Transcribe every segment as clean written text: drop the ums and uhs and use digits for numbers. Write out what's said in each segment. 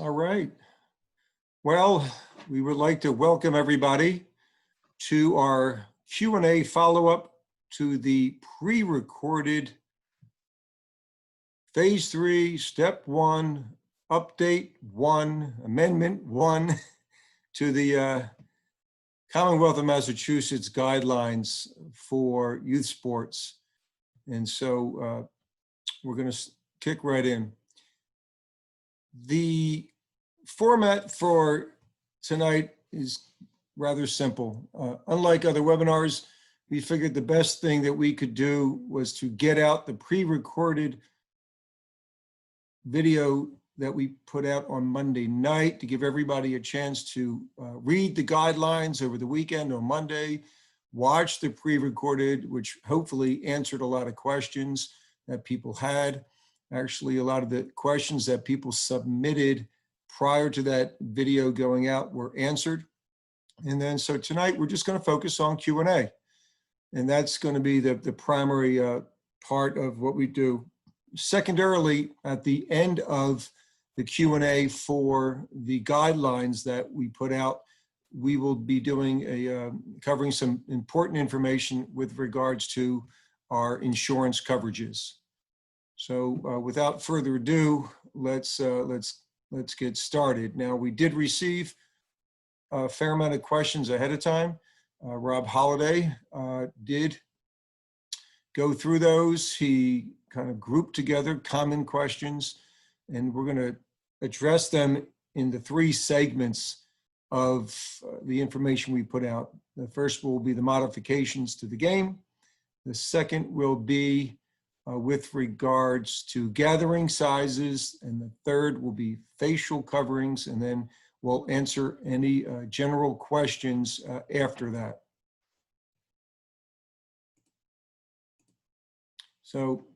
All right. Well, we would like to welcome everybody to our Q&A follow-up to the pre-recorded Phase 3, Step 1, Update 1, Amendment 1 to the Commonwealth of Massachusetts guidelines for youth sports. And so we're going to kick right in. The format for tonight is rather simple. Unlike other webinars, we figured the best thing that we could do was to get out the pre-recorded video that we put out on Monday night to give everybody a chance to read the guidelines over the weekend on Monday, watch the pre-recorded, which hopefully answered a lot of questions that people had. Actually, a lot of the questions that people submitted prior to that video going out were answered. And then, so tonight we're just going to focus on Q&A. And that's going to be the primary part of what we do. Secondarily, at the end of the Q&A for the guidelines that we put out, we will be doing covering some important information with regards to our insurance coverages. So without further ado, let's get started. Now, we did receive a fair amount of questions ahead of time. Rob Holliday did go through those. He kind of grouped together common questions, and we're going to address them in the three segments of the information we put out. The first will be the modifications to the game. The second will be with regards to gathering sizes, and the third will be facial coverings, and then we'll answer any general questions after that. So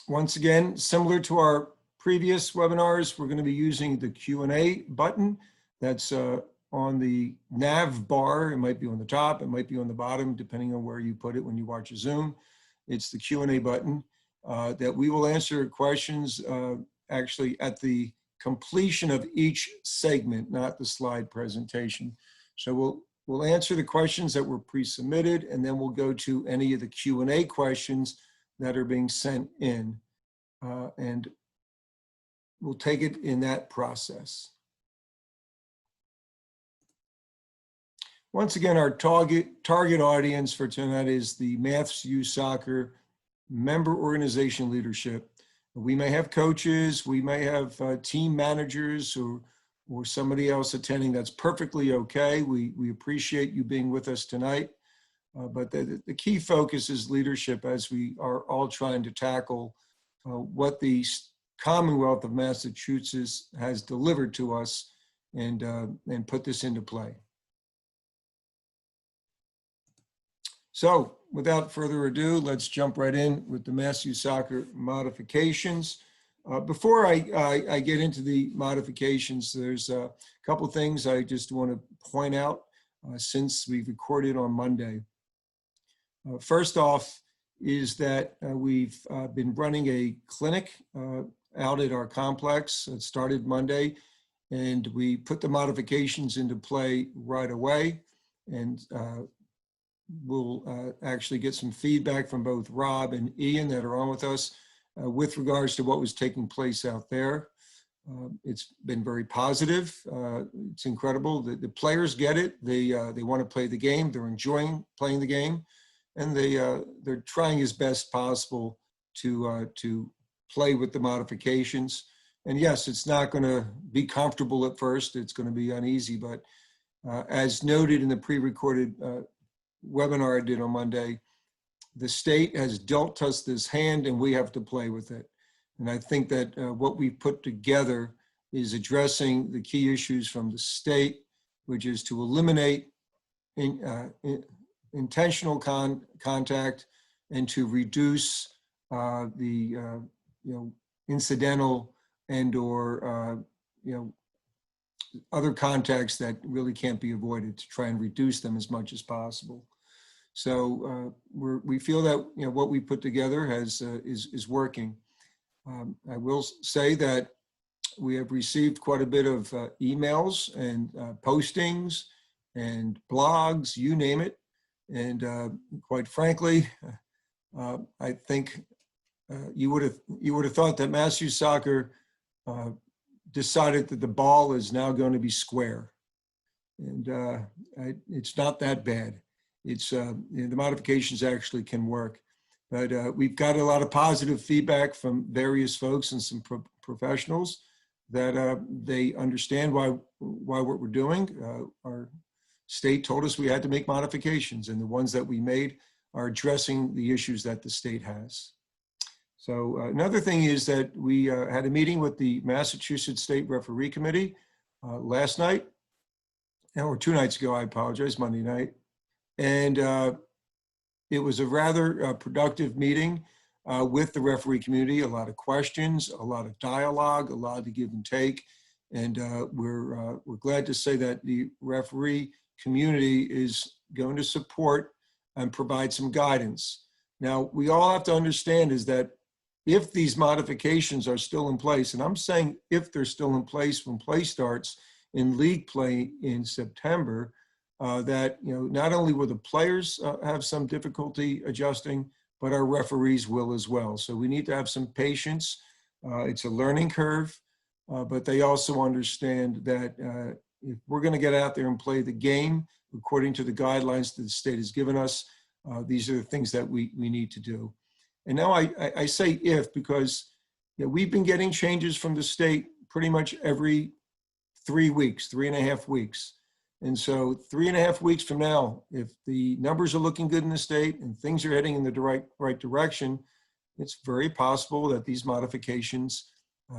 once again, similar to our previous webinars, we're going to be using the Q&A button that's on the nav bar. It might be on the top, it might be on the bottom, depending on where you put it when you watch a Zoom. It's the Q&A button that we will answer questions actually at the completion of each segment, not the slide presentation. So we'll answer the questions that were pre-submitted, and then we'll go to any of the Q&A questions that are being sent in, and we'll take it in that process. Once again, our target audience for tonight is the Maths U Soccer member organization leadership. We may have coaches, we may have team managers or somebody else attending. That's perfectly okay. We appreciate you being with us tonight. But the key focus is leadership, as we are all trying to tackle what the Commonwealth of Massachusetts has delivered to us and put this into play. So without further ado, let's jump right in with the Mass U Soccer modifications. Before I get into the modifications, there's a couple of things I just want to point out since we recorded on Monday. First off is that we've been running a clinic out at our complex. It started Monday, and we put the modifications into play right away. And we'll actually get some feedback from both Rob and Ian that are on with us with regards to what was taking place out there. It's been very positive. It's incredible. The players get it. They want to play the game. They're enjoying playing the game, and they're trying as best possible to play with the modifications. And yes, it's not going to be comfortable at first. It's going to be uneasy, but as noted in the pre-recorded webinar I did on Monday, the state has dealt us this hand and we have to play with it. And I think that what we put together is addressing the key issues from the state, which is to eliminate intentional contact and to reduce the incidental and or other contacts that really can't be avoided, to try and reduce them as much as possible. So we feel that what we put together is working. I will say that we have received quite a bit of emails and postings and blogs, you name it. And quite frankly, I think you would have thought that Mass Youth Soccer decided that the ball is now going to be square, and it's not that bad. It's the modifications actually can work, but we've got a lot of positive feedback from various folks and some professionals that they understand why what we're doing. Our state told us we had to make modifications, and the ones that we made are addressing the issues that the state has. So another thing is that we had a meeting with the Massachusetts State Referee Committee last night, or 2 nights ago, I apologize, Monday night. And it was a rather productive meeting with the referee community, a lot of questions, a lot of dialogue, a lot of give and take. And we're glad to say that the referee community is going to support and provide some guidance. Now, we all have to understand is that if these modifications are still in place, and I'm saying if they're still in place when play starts in league play in September, that not only will the players have some difficulty adjusting, but our referees will as well. So we need to have some patience. It's a learning curve, but they also understand that if we're going to get out there and play the game according to the guidelines that the state has given us, these are the things that we need to do. And now I say if, because we've been getting changes from the state pretty much every 3 weeks, 3.5 weeks. And so 3.5 weeks from now, if the numbers are looking good in the state and things are heading in the right direction, it's very possible that these modifications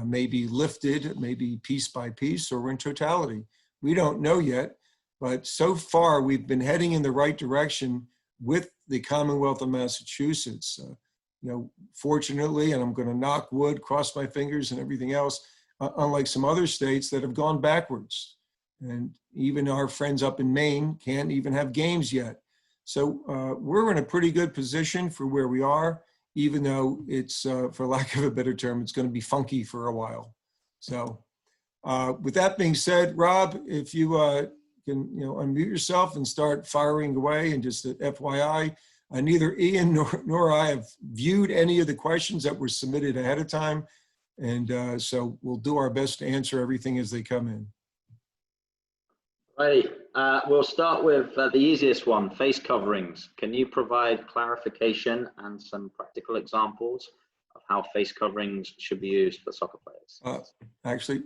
may be lifted, maybe piece by piece or in totality. We don't know yet, but so far we've been heading in the right direction with the Commonwealth of Massachusetts. Fortunately, and I'm going to knock wood, cross my fingers and everything else, unlike some other states that have gone backwards. And even our friends up in Maine can't even have games yet. So we're in a pretty good position for where we are, even though it's, for lack of a better term, it's going to be funky for a while. So with that being said, Rob, if you can unmute yourself and start firing away, and just FYI, neither Ian nor I have viewed any of the questions that were submitted ahead of time. And so we'll do our best to answer everything as they come in. Right, we'll start with the easiest one, face coverings. Can you provide clarification and some practical examples of how face coverings should be used for soccer players? Actually,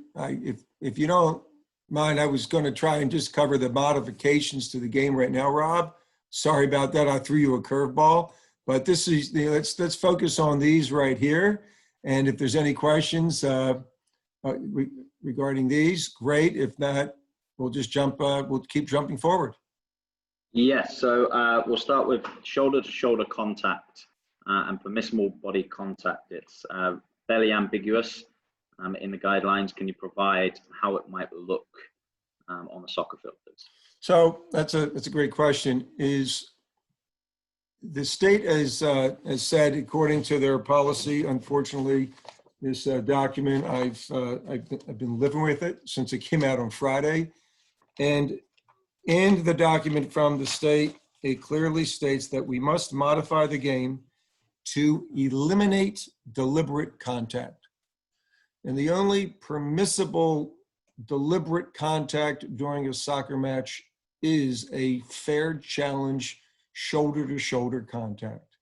if you don't mind, I was going to try and just cover the modifications to the game right now, Rob. Sorry about that. I threw you a curveball, but this is let's focus on these right here. And if there's any questions regarding these, great. If not, we'll just jump. We'll keep jumping forward. Yes. So we'll start with shoulder-to-shoulder contact and permissible body contact. It's fairly ambiguous in the guidelines. Can you provide how it might look on the soccer field, please? So that's a great question. Is the state has said, according to their policy, unfortunately, this document, I've been living with it since it came out on Friday. And in the document from the state, it clearly states that we must modify the game to eliminate deliberate contact. And the only permissible deliberate contact during a soccer match is a fair challenge, shoulder-to-shoulder contact.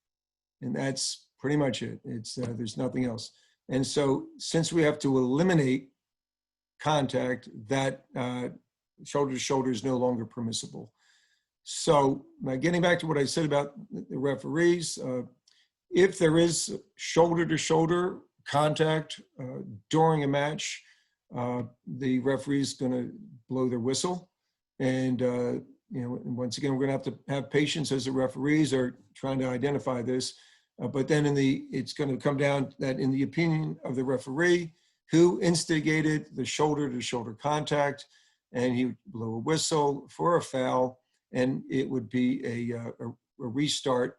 And that's pretty much it. It's there's nothing else. And so since we have to eliminate contact, that shoulder-to-shoulder is no longer permissible. So now getting back to what I said about the referees, if there is shoulder-to-shoulder contact during a match, the referee is going to blow their whistle. And once again, we're going to have patience as the referees are trying to identify this. But then it's going to come down that in the opinion of the referee who instigated the shoulder-to-shoulder contact, and he would blow a whistle for a foul, and it would be a restart,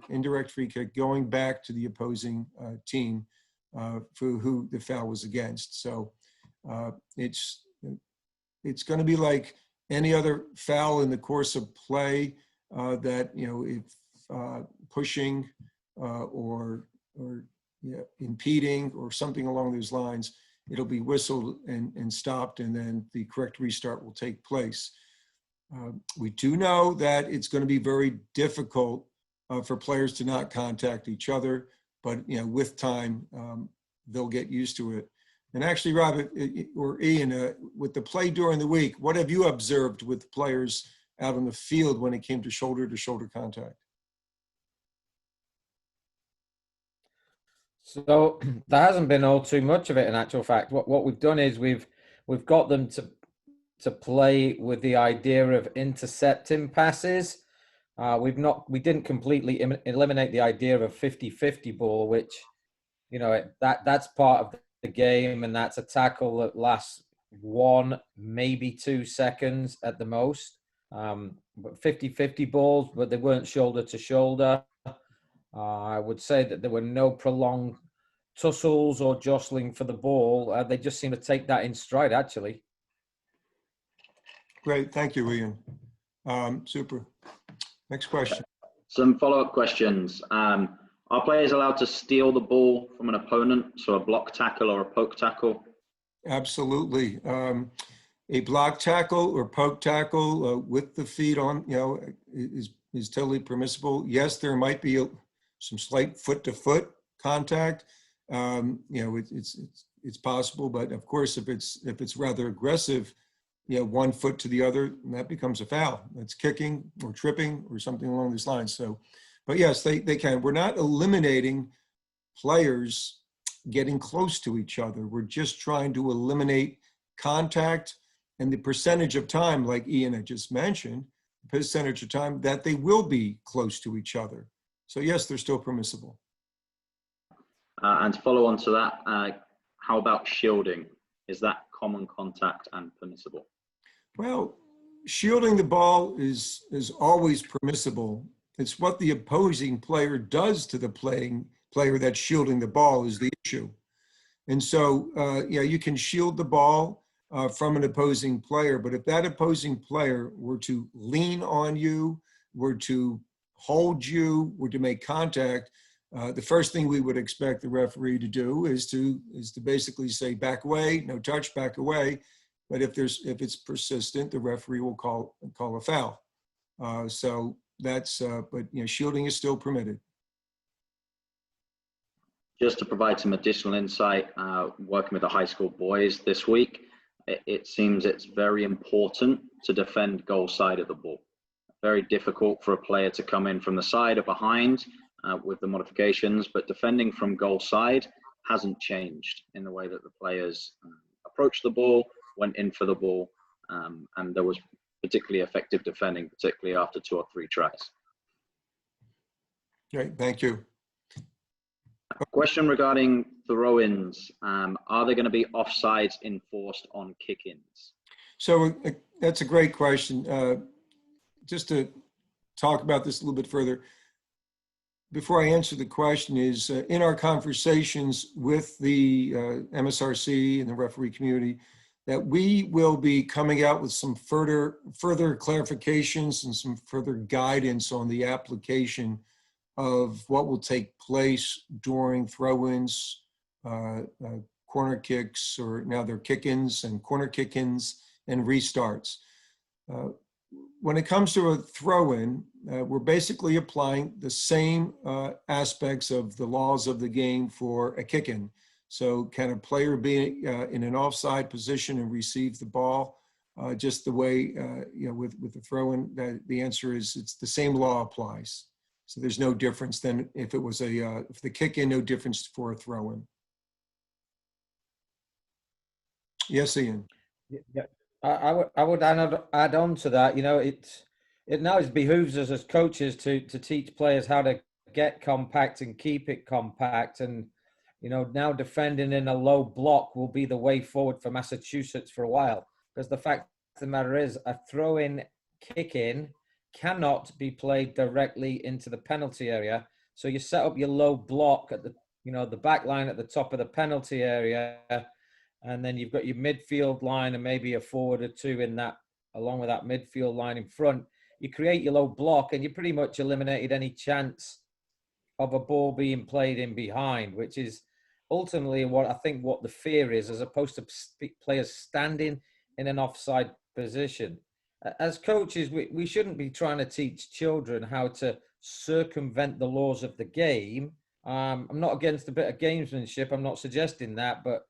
indirect free kick going back to the opposing team for who the foul was against. So It's going to be like any other foul in the course of play that, if pushing or impeding or something along those lines, it'll be whistled and stopped, and then the correct restart will take place. We do know that it's going to be very difficult for players to not contact each other, but with time, they'll get used to it. And actually, Rob or Ian, with the play during the week, what have you observed with players out on the field when it came to shoulder contact? So there hasn't been all too much of it in actual fact. What we've done is we've got them to play with the idea of intercepting passes. We didn't completely eliminate the idea of a 50-50 ball, which that's part of the game, and that's a tackle that lasts 1, maybe 2 seconds at the most. But 50-50 balls, but they weren't shoulder to shoulder. I would say that there were no prolonged tussles or jostling for the ball. They just seem to take that in stride, actually. Great, thank you, Ian. Super. Next question. Some follow-up questions. Are players allowed to steal the ball from an opponent, so a block tackle or a poke tackle? Absolutely. A block tackle or poke tackle with the feet on, is totally permissible. Yes, there might be some slight foot-to-foot contact. It's possible, but of course, if it's rather aggressive, 1 foot to the other, that becomes a foul. That's kicking or tripping or something along these lines. So, but yes, they can. We're not eliminating players getting close to each other. We're just trying to eliminate contact and the percentage of time, like Ian had just mentioned, the percentage of time that they will be close to each other. So yes, they're still permissible. And to follow on to that, how about shielding? Is that common contact and permissible? Well, shielding the ball is always permissible. It's what the opposing player does to the player that's shielding the ball is the issue. And so, you can shield the ball from an opposing player, but if that opposing player were to lean on you, were to hold you, were to make contact, the first thing we would expect the referee to do is to basically say, back away, no touch, back away. But if it's persistent, the referee will call a foul. So that's, but shielding is still permitted. Just to provide some additional insight, working with the high school boys this week, it seems it's very important to defend goal side of the ball. Very difficult for a player to come in from the side or behind with the modifications, but defending from goal side hasn't changed in the way that the players approach the ball, went in for the ball, and there was particularly effective defending, particularly after 2 or 3 tries. Great, thank you. A question regarding throw-ins. Are there going to be offsides enforced on kick-ins? So that's a great question. Just to talk about this a little bit further, before I answer the question is, in our conversations with the MSRC and the referee community, that we will be coming out with some further clarifications and some further guidance on the application of what will take place during throw-ins, corner kicks, or now they're kick-ins and corner kick-ins and restarts. When it comes to a throw-in, we're basically applying the same aspects of the laws of the game for a kick-in. So can a player be in an offside position and receive the ball just the way, with the throw-in? The answer is it's the same law applies. So there's no difference than if it was if the kick-in, no difference for a throw-in. Yes, Ian. Yeah, I would add on to that. It now behooves us as coaches to teach players how to get compact and keep it compact. And now defending in a low block will be the way forward for Massachusetts for a while, because the fact of the matter is a throw-in kick-in cannot be played directly into the penalty area. So you set up your low block at the back line at the top of the penalty area, and then you've got your midfield line and maybe a forward or two in that, along with that midfield line in front. You create your low block, and you pretty much eliminated any chance of a ball being played in behind, which is ultimately what I think what the fear is, as opposed to players standing in an offside position. As coaches, we shouldn't be trying to teach children how to circumvent the laws of the game. I'm not against a bit of gamesmanship. I'm not suggesting that, but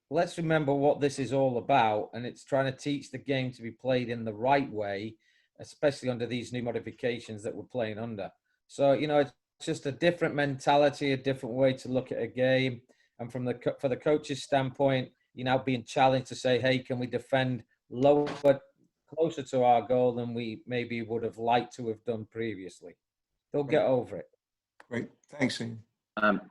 let's remember what this is all about. And it's trying to teach the game to be played in the right way, especially under these new modifications that we're playing under. So, it's just a different mentality, a different way to look at a game. And for the coach's standpoint, you're now being challenged to say, hey, can we defend lower, closer to our goal than we maybe would have liked to have done previously? They'll get over it. Great. Thanks, Ian.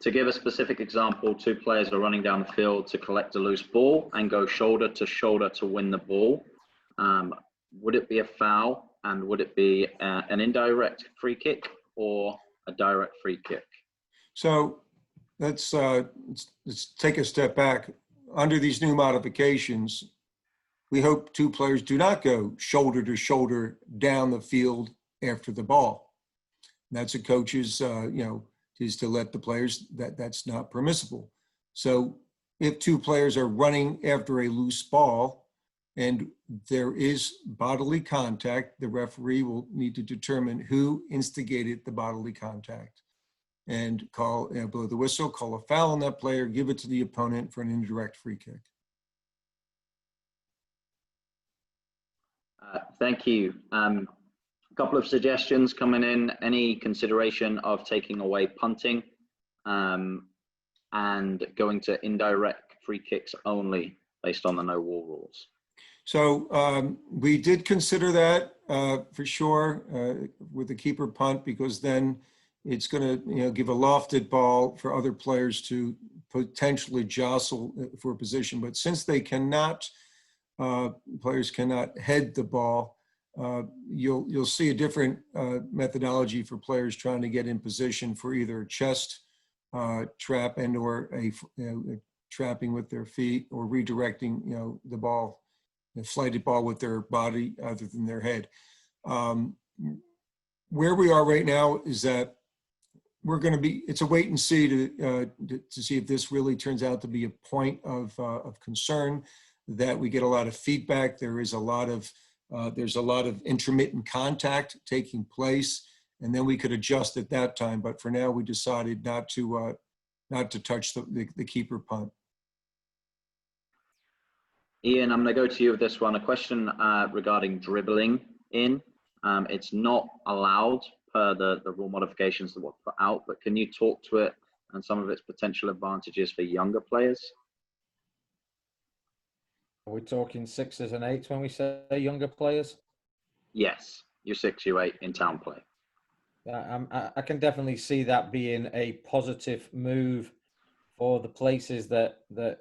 To give a specific example, two players are running down the field to collect a loose ball and go shoulder to win the ball. Would it be a foul, and would it be an indirect free kick or a direct free kick? So let's take a step back. Under these new modifications, we hope two players do not go shoulder to shoulder down the field after the ball. That's a coach's, is to let the players, that's not permissible. So if two players are running after a loose ball and there is bodily contact, the referee will need to determine who instigated the bodily contact and blow the whistle, call a foul on that player, give it to the opponent for an indirect free kick. Thank you. A couple of suggestions coming in. Any consideration of taking away punting and going to indirect free kicks only based on the no wall rules? So we did consider that for sure with the keeper punt, because then it's going to give a lofted ball for other players to potentially jostle for a position. But since they cannot, players cannot head the ball, you'll see a different methodology for players trying to get in position for either a chest trap and or a trapping with their feet, or redirecting the ball, the flighted ball with their body other than their head. Where we are right now is that we're going to be, it's a wait and see to see if this really turns out to be a point of concern, that we get a lot of feedback. There's a lot of intermittent contact taking place, and then we could adjust at that time. But for now, we decided not to touch the keeper punt. Ian, I'm going to go to you with this one. A question regarding dribbling in. It's not allowed per the rule modifications that were put out, but can you talk to it and some of its potential advantages for younger players? Are we talking 6s and 8s when we say younger players? Yes, U6, U8 in town play. I can definitely see that being a positive move for the places that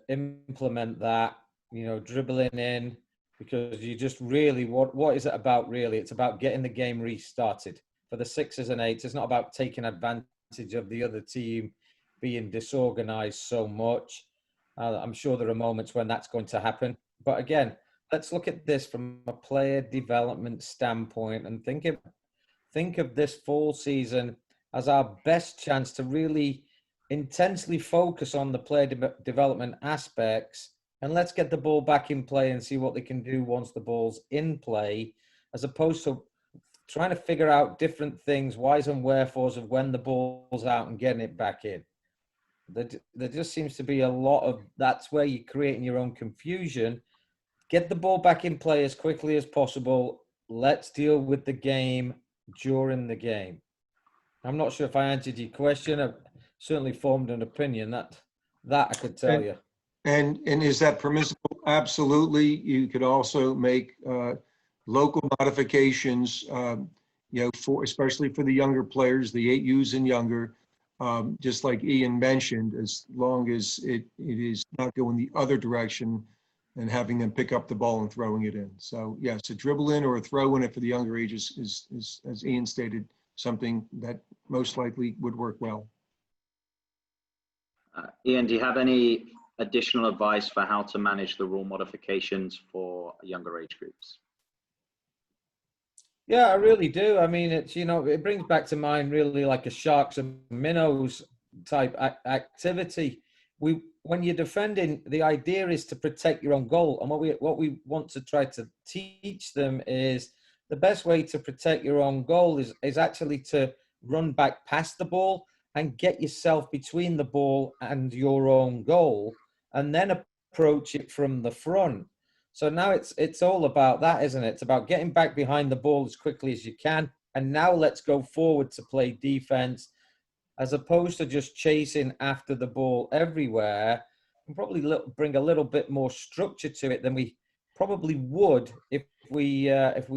implement that, dribbling in, because you just really, what is it about really? It's about getting the game restarted. For the 6s and 8s, it's not about taking advantage of the other team being disorganized so much. I'm sure there are moments when that's going to happen. But again, let's look at this from a player development standpoint and think of this fall season as our best chance to really intensely focus on the player development aspects, and let's get the ball back in play and see what they can do once the ball's in play, as opposed to trying to figure out different things, whys and wherefores of when the ball's out and getting it back in. There just seems to be a lot of, that's where you're creating your own confusion. Get the ball back in play as quickly as possible. Let's deal with the game during the game. I'm not sure if I answered your question. I've certainly formed an opinion that I could tell you. And is that permissible? Absolutely. You could also make local modifications, especially for the younger players, the 8Us and younger, just like Ian mentioned, as long as it is not going the other direction and having them pick up the ball and throwing it in. So yes, a dribble in or a throw in it for the younger ages is, as Ian stated, something that most likely would work well. Ian, do you have any additional advice for how to manage the rule modifications for younger age groups? Yeah, I really do. I mean, it's, you know, it brings back to mind really like a sharks and minnows type activity. When you're defending, the idea is to protect your own goal. And what we want to try to teach them is the best way to protect your own goal is actually to run back past the ball and get yourself between the ball and your own goal, and then approach it from the front. So now it's all about that, isn't it? It's about getting back behind the ball as quickly as you can. And now let's go forward to play defense, as opposed to just chasing after the ball everywhere, and probably bring a little bit more structure to it than we probably would if we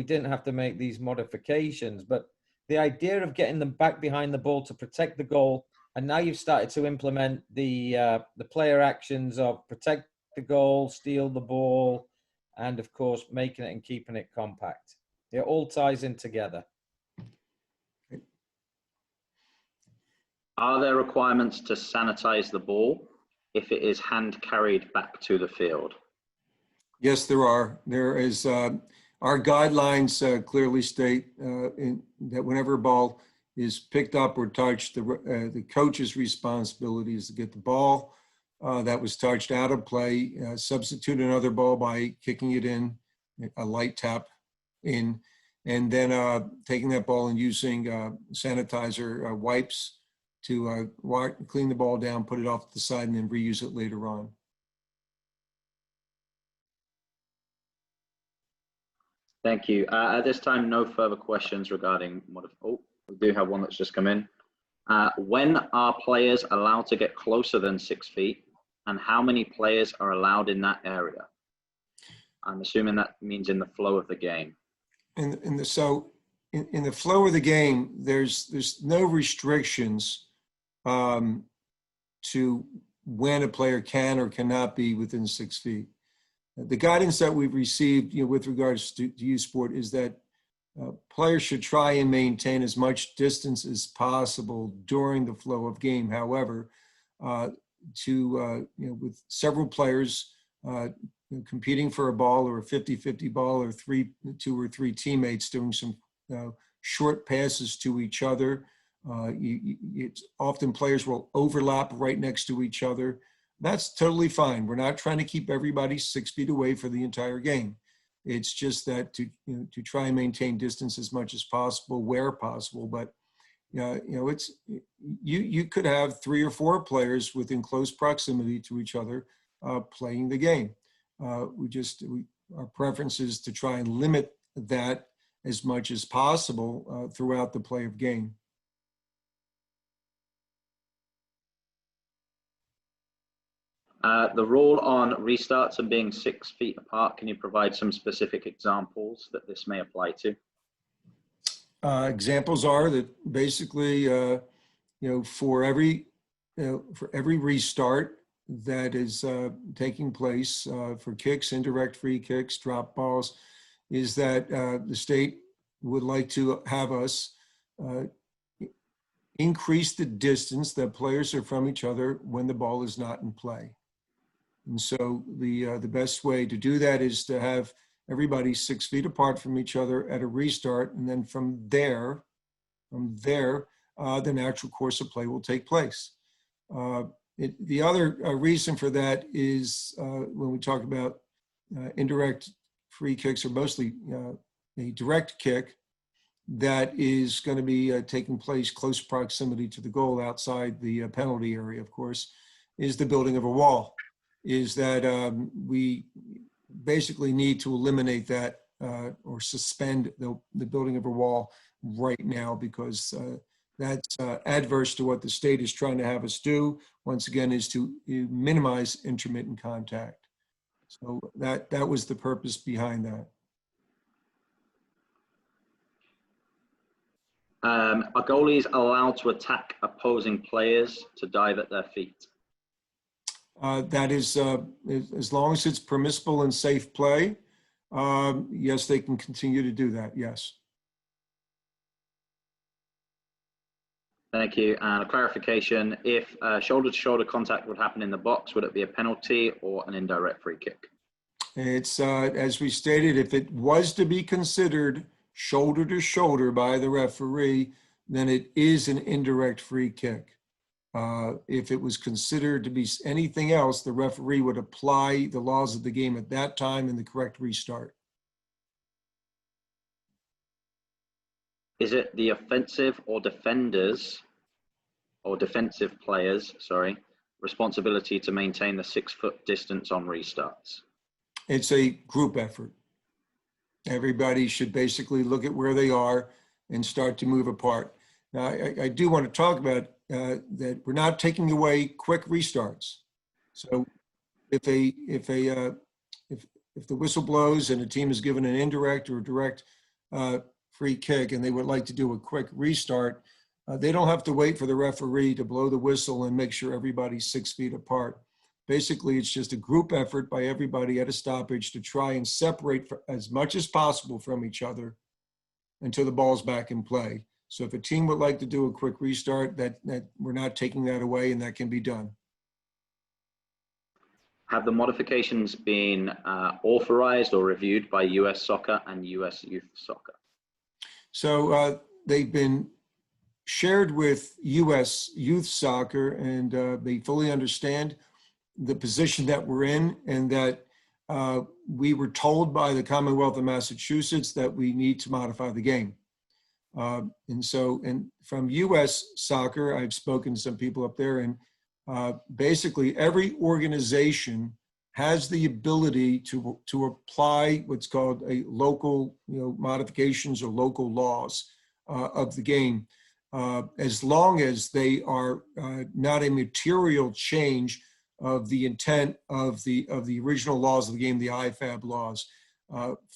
didn't have to make these modifications. But the idea of getting them back behind the ball to protect the goal, and now you've started to implement the player actions of protect the goal, steal the ball, and of course making it and keeping it compact. It all ties in together. Are there requirements to sanitize the ball if it is hand carried back to the field? Yes, there are. There is, our guidelines clearly state that whenever a ball is picked up or touched, the coach's responsibility is to get the ball that was touched out of play, substitute another ball by kicking it in, a light tap in, and then taking that ball and using sanitizer wipes to clean the ball down, put it off to the side, and then reuse it later on. Thank you. At this time, no further questions regarding oh, we do have one that's just come in. When are players allowed to get closer than 6 feet, and how many players are allowed in that area? I'm assuming that means in the flow of the game. In the flow of the game, there's no restrictions to when a player can or cannot be within 6 feet. The guidance that we've received, with regards to youth sport, is that players should try and maintain as much distance as possible during the flow of game. However, with several players competing for a ball or a 50-50 ball, or two or three teammates doing some short passes to each other, it's often players will overlap right next to each other. That's totally fine. We're not trying to keep everybody 6 feet away for the entire game. It's just that to try and maintain distance as much as possible where possible. But it's you could have 3 or 4 players within close proximity to each other playing the game. Our preference is to try and limit that as much as possible throughout the play of game. The rule on restarts and being 6 feet apart, can you provide some specific examples that this may apply to? Examples are that basically, for every restart that is taking place for kicks, indirect free kicks, drop balls, is that the state would like to have us increase the distance that players are from each other when the ball is not in play. And so the best way to do that is to have everybody 6 feet apart from each other at a restart, and then from there, the natural course of play will take place. The other reason for that is when we talk about indirect free kicks, or mostly a direct kick that is going to be taking place close proximity to the goal outside the penalty area, of course, is the building of a wall. Is that we basically need to eliminate that or suspend the building of a wall right now, because that's adverse to what the state is trying to have us do, once again, is to minimize intermittent contact. So that was the purpose behind that. Are goalies allowed to attack opposing players to dive at their feet? That is, as long as it's permissible and safe play, yes, they can continue to do that, yes. Thank you. And a clarification, if shoulder-to-shoulder contact would happen in the box, would it be a penalty or an indirect free kick? It's, as we stated, if it was to be considered shoulder to shoulder by the referee, then it is an indirect free kick. If it was considered to be anything else, the referee would apply the laws of the game at that time in the correct restart. Is it the offensive or defenders or defensive players, sorry, responsibility to maintain the 6-foot distance on restarts? It's a group effort. Everybody should basically look at where they are and start to move apart. Now, I do want to talk about that we're not taking away quick restarts. So if the whistle blows and a team is given an indirect or direct free kick and they would like to do a quick restart, they don't have to wait for the referee to blow the whistle and make sure everybody's 6 feet apart. Basically, it's just a group effort by everybody at a stoppage to try and separate as much as possible from each other until the ball's back in play. So if a team would like to do a quick restart, that we're not taking that away, and that can be done. Have the modifications been authorized or reviewed by US Soccer and US Youth Soccer? So they've been shared with US Youth Soccer, and they fully understand the position that we're in, and that we were told by the Commonwealth of Massachusetts that we need to modify the game. And from US Soccer, I've spoken to some people up there, and basically every organization has the ability to apply what's called a local, modifications or local laws of the game, as long as they are not a material change of the intent of the original laws of the game, the IFAB laws.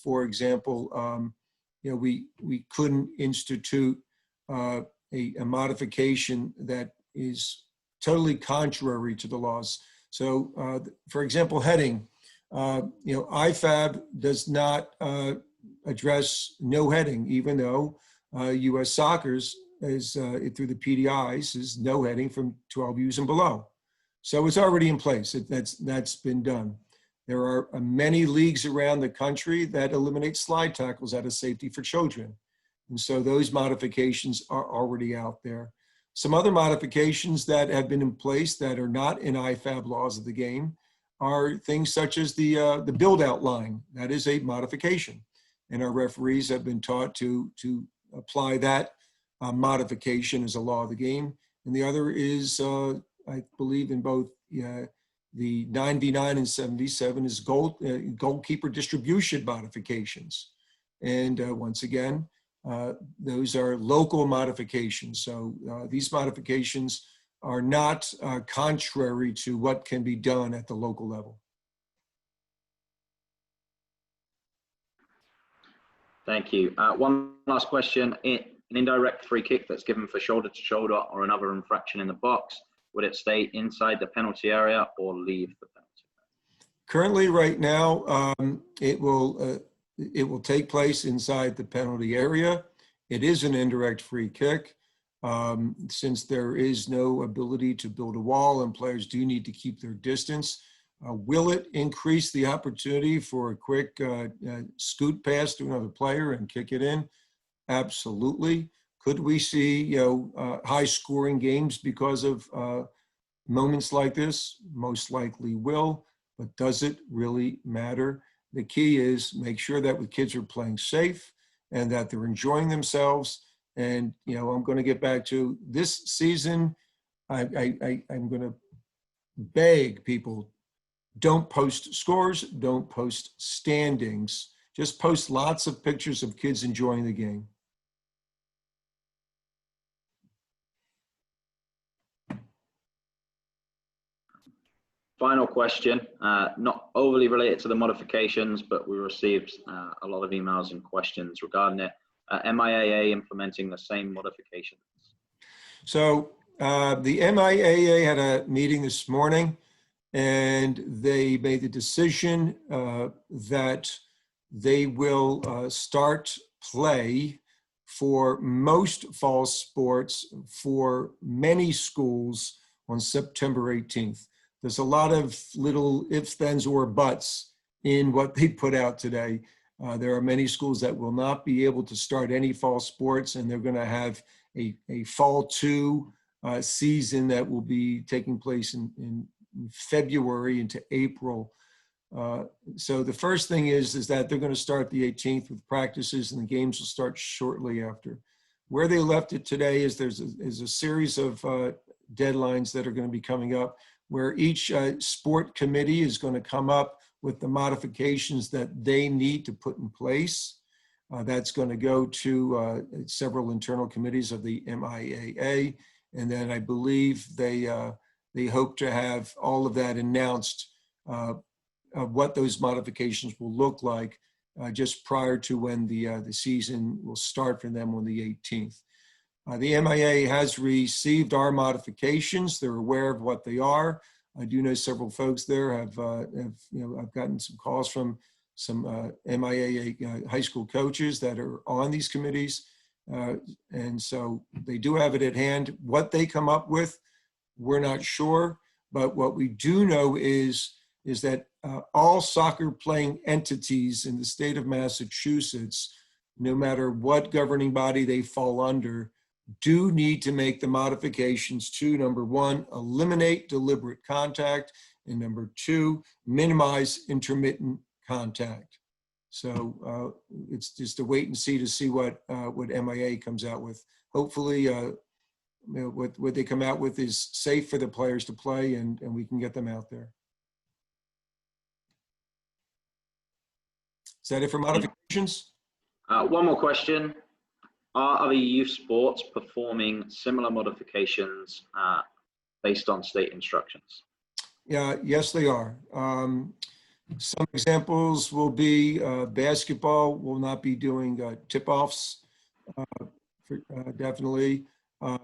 For example, we couldn't institute a modification that is totally contrary to the laws. So, for example, heading, IFAB does not address no heading, even though US Soccer's is through the PDIs is no heading from 12 U's and below. So it's already in place. That's been done. There are many leagues around the country that eliminate slide tackles out of safety for children. And so those modifications are already out there. Some other modifications that have been in place that are not in IFAB laws of the game are things such as the build out line. That is a modification. And our referees have been taught to apply that modification as a law of the game. And the other is, I believe in both the 9v9 and 77 is goalkeeper distribution modifications. And once again, those are local modifications. So these modifications are not contrary to what can be done at the local level. Thank you. One last question. An indirect free kick that's given for shoulder to shoulder or another infraction in the box, would it stay inside the penalty area or leave the penalty area? Currently, right now, it will take place inside the penalty area. It is an indirect free kick. Since there is no ability to build a wall and players do need to keep their distance, will it increase the opportunity for a quick scoot pass to another player and kick it in? Absolutely. Could we see high scoring games because of moments like this? Most likely will, but does it really matter? The key is make sure that the kids are playing safe and that they're enjoying themselves. And I'm going to get back to this season. I'm going to beg people, don't post scores, don't post standings, just post lots of pictures of kids enjoying the game. Final question, not overly related to the modifications, but we received a lot of emails and questions regarding it. MIAA implementing the same modifications. So the MIAA had a meeting this morning, and they made the decision that they will start play for most fall sports for many schools on September 18th. There's a lot of little ifs, thens, or buts in what they put out today. There are many schools that will not be able to start any fall sports, and they're going to have a fall 2 season that will be taking place in February into April. So the first thing is that they're going to start the 18th with practices, and the games will start shortly after. Where they left it today is there's a series of deadlines that are going to be coming up, where each sport committee is going to come up with the modifications that they need to put in place. That's going to go to several internal committees of the MIAA, and then I believe they hope to have all of that announced of what those modifications will look like just prior to when the season will start for them on the 18th. The MIA has received our modifications. They're aware of what they are. I do know several folks there have I've gotten some calls from some MIA high school coaches that are on these committees. And so they do have it at hand. What they come up with, we're not sure. But what we do know is that all soccer playing entities in the state of Massachusetts, no matter what governing body they fall under, do need to make the modifications to, number 1, eliminate deliberate contact, and number 2, minimize intermittent contact. So it's just a wait and see to see what MIA comes out with. Hopefully, what they come out with is safe for the players to play, and we can get them out there. Is that it for modifications? One more question. Are other youth sports performing similar modifications based on state instructions? Yeah, yes, they are. Some examples will be basketball will not be doing tip-offs, definitely.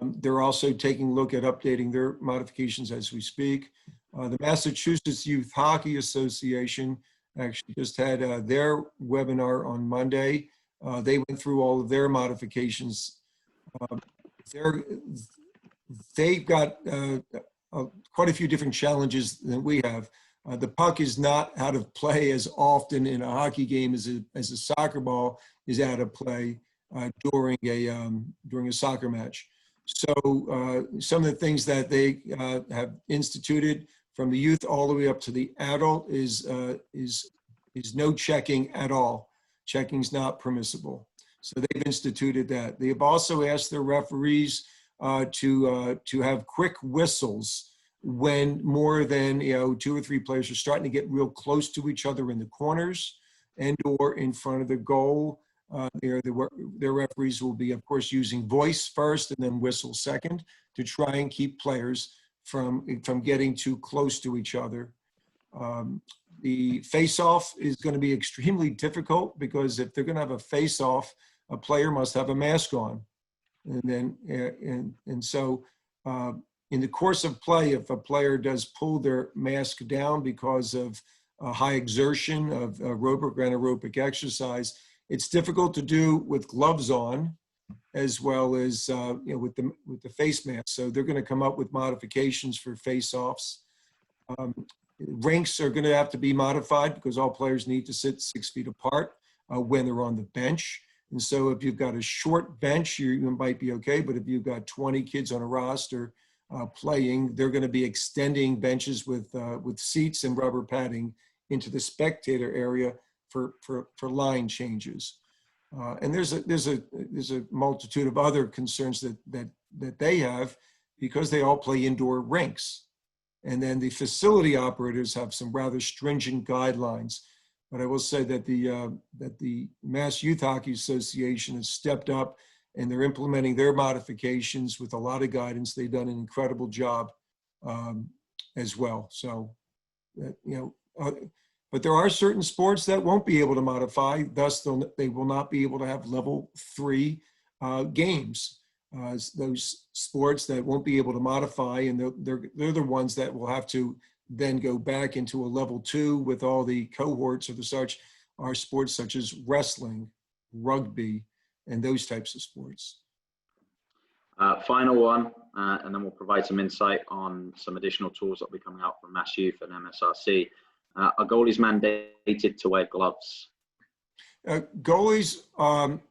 They're also taking a look at updating their modifications as we speak. The Massachusetts Youth Hockey Association actually just had their webinar on Monday. They went through all of their modifications. They've got quite a few different challenges than we have. The puck is not out of play as often in a hockey game as a soccer ball is out of play during a soccer match. So some of the things that they have instituted from the youth all the way up to the adult is no checking at all. Checking's not permissible. So they've instituted that. They have also asked their referees to have quick whistles when more than 2 or 3 players are starting to get real close to each other in the corners and or in front of the goal. Their referees will be, of course, using voice first and then whistle second to try and keep players from getting too close to each other. The face-off is going to be extremely difficult because if they're going to have a face-off, a player must have a mask on. And so in the course of play, if a player does pull their mask down because of high exertion of aerobic or anaerobic exercise, it's difficult to do with gloves on as well as with the face mask. So they're going to come up with modifications for face-offs. Rinks are going to have to be modified because all players need to sit 6 feet apart when they're on the bench. And so if you've got a short bench, you might be okay. But if you've got 20 kids on a roster playing, they're going to be extending benches with seats and rubber padding into the spectator area for line changes. And there's a multitude of other concerns that they have because they all play indoor rinks. And then the facility operators have some rather stringent guidelines. But I will say that the Mass Youth Hockey Association has stepped up and they're implementing their modifications with a lot of guidance. They've done an incredible job as well. So, but there are certain sports that won't be able to modify. Thus, they will not be able to have level 3 games. Those sports that won't be able to modify, and they're the ones that will have to then go back into a level 2 with all the cohorts or the such, are sports such as wrestling, rugby, and those types of sports. Final one, and then we'll provide some insight on some additional tools that will be coming out from Mass Youth and MSRC. Are goalies mandated to wear gloves? Goalies aren't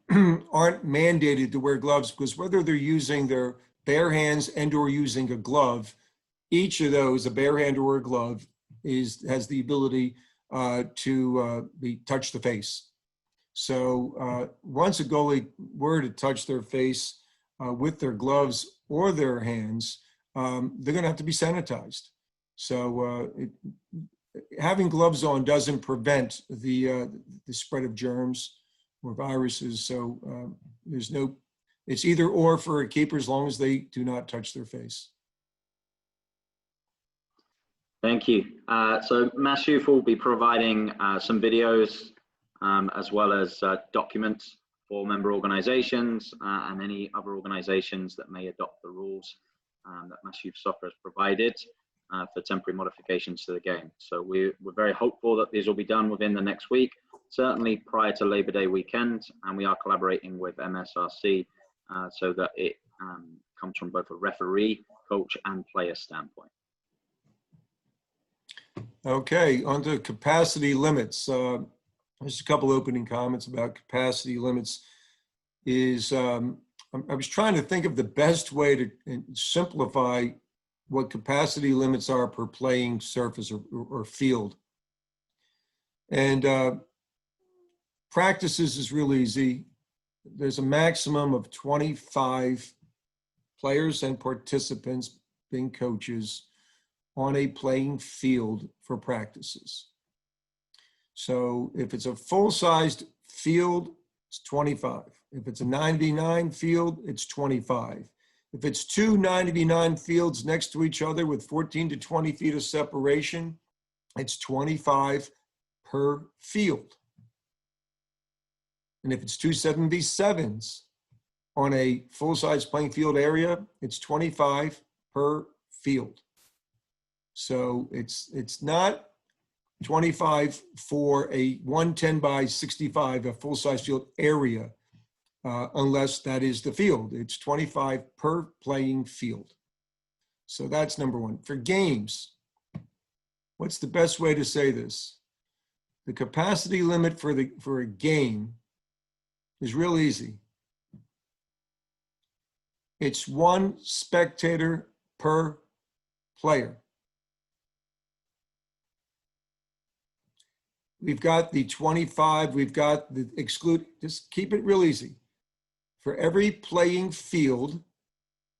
mandated to wear gloves, because whether they're using their bare hands and or using a glove, each of those, a bare hand or a glove, has the ability to touch the face. So once a goalie were to touch their face with their gloves or their hands, they're going to have to be sanitized. So having gloves on doesn't prevent the spread of germs or viruses. So it's either or for a keeper, as long as they do not touch their face. Thank you. So Mass Youth will be providing some videos as well as documents for member organizations and any other organizations that may adopt the rules that Mass Youth Soccer has provided for temporary modifications to the game. So we're very hopeful that these will be done within the next week, certainly prior to Labor Day weekend, and we are collaborating with MSRC so that it comes from both a referee, coach, and player standpoint. Okay, on to capacity limits. Just a couple opening comments about capacity limits. I was trying to think of the best way to simplify what capacity limits are per playing surface or field. And practices is real easy. There's a maximum of 25 players and participants, being coaches, on a playing field for practices. So if it's a full-sized field, it's 25. If it's a 9v9 field, it's 25. If it's two 9v9 fields next to each other with 14 to 20 feet of separation, it's 25 per field. And if it's two 7v7s on a full-size playing field area, it's 25 per field. So it's not 25 for a 110 by 65, a full-size field area, unless that is the field. It's 25 per playing field. So that's number one. For games, what's the best way to say this? The capacity limit for a game is real easy. It's one spectator per player. We've got the 25, we've got the exclude, just keep it real easy. For every playing field,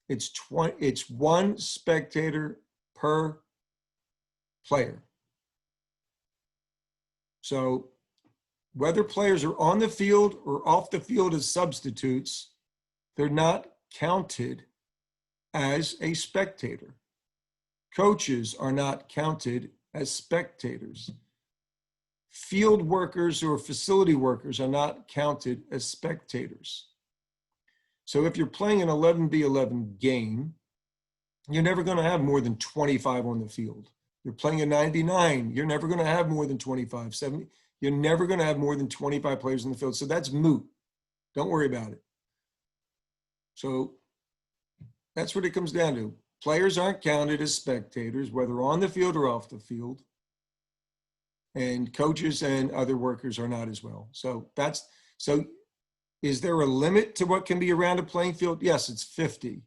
it's one spectator per player. So whether players are on the field or off the field as substitutes, they're not counted as a spectator. Coaches are not counted as spectators. Field workers or facility workers are not counted as spectators. So if you're playing an 11v11 game, you're never going to have more than 25 on the field. You're playing a 9v9, you're never going to have more than 25. You're never going to have more than 25 players in the field. So that's moot. Don't worry about it. So that's what it comes down to. Players aren't counted as spectators, whether on the field or off the field. And coaches and other workers are not as well. So is there a limit to what can be around a playing field? Yes, it's 50.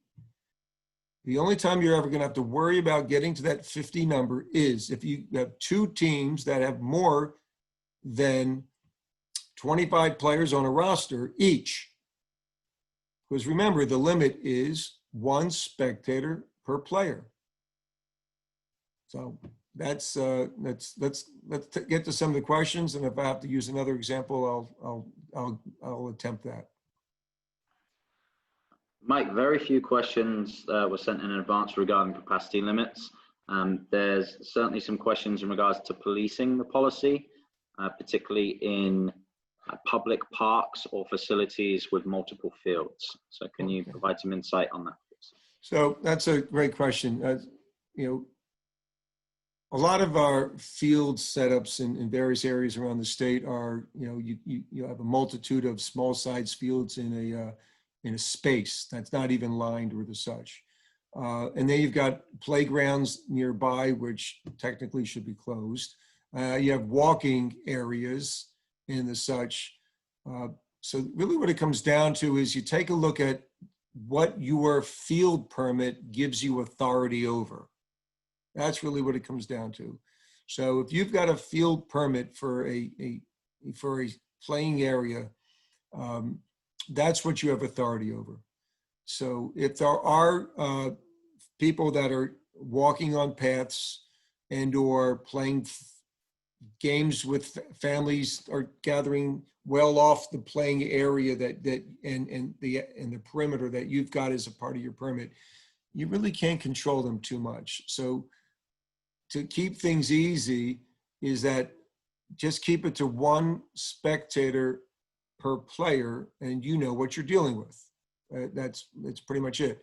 The only time you're ever going to have to worry about getting to that 50 number is if you have two teams that have more than 25 players on a roster each. Because remember, the limit is one spectator per player. So let's get to some of the questions, and if I have to use another example, I'll attempt that. Mike, very few questions were sent in advance regarding capacity limits. There's certainly some questions in regards to policing the policy, particularly in public parks or facilities with multiple fields. So can you provide some insight on that, please? So that's a great question. A lot of our field setups in various areas around the state are, you have a multitude of small size fields in a space that's not even lined or the such. And then you've got playgrounds nearby, which technically should be closed. You have walking areas and the such. So really what it comes down to is you take a look at what your field permit gives you authority over. That's really what it comes down to. So if you've got a field permit for a playing area, that's what you have authority over. So if there are people that are walking on paths and or playing games with families are gathering well off the playing area and the perimeter that you've got as a part of your permit, you really can't control them too much. So to keep things easy is that just keep it to one spectator per player, and you know what you're dealing with. That's pretty much it.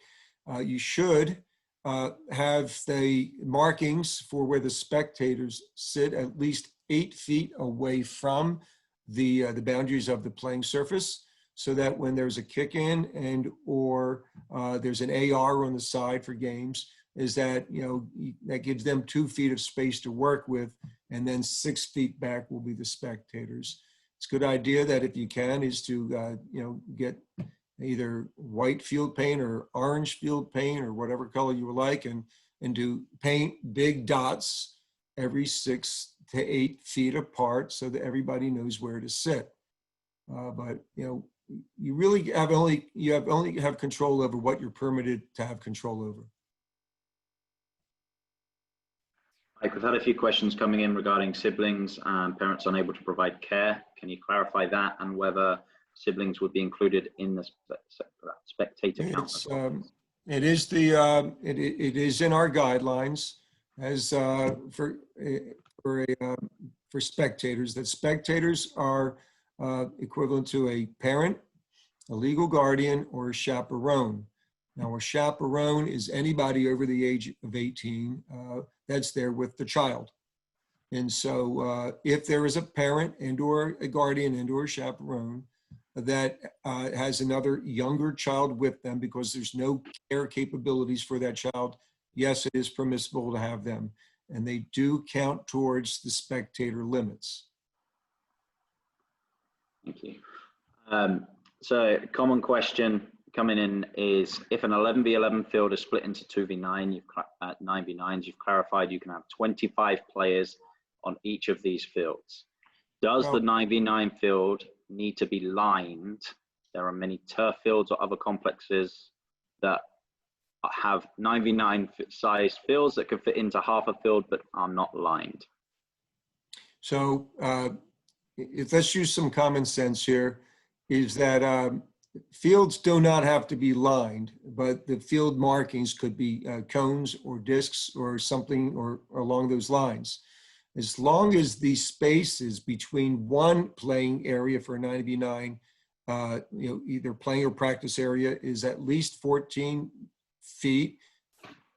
You should have the markings for where the spectators sit at least 8 feet away from the boundaries of the playing surface, so that when there's a kick in and or there's an AR on the side for games, is that, that gives them 2 feet of space to work with, and then 6 feet back will be the spectators. It's a good idea that if you can is to, get either white field paint or orange field paint or whatever color you like, and to paint big dots every 6 to 8 feet apart so that everybody knows where to sit. But, you really have only have control over what you're permitted to have control over. Mike, we've had a few questions coming in regarding siblings and parents unable to provide care. Can you clarify that and whether siblings would be included in the spectator count? It is in our guidelines as for spectators, that spectators are equivalent to a parent, a legal guardian, or a chaperone. Now, a chaperone is anybody over the age of 18 that's there with the child. And so if there is a parent and or a guardian and or a chaperone that has another younger child with them because there's no care capabilities for that child, yes, it is permissible to have them. And they do count towards the spectator limits. Thank you. So a common question coming in is, if an 11v11 field is split into 2v9, 9v9s, you've clarified you can have 25 players on each of these fields. Does the 9v9 field need to be lined? There are many turf fields or other complexes that have 9v9 size fields that could fit into half a field but are not lined. So let's use some common sense here, is that fields do not have to be lined, but the field markings could be cones or discs or something or along those lines. As long as the spaces between one playing area for a 9v9, either playing or practice area, is at least 14 feet,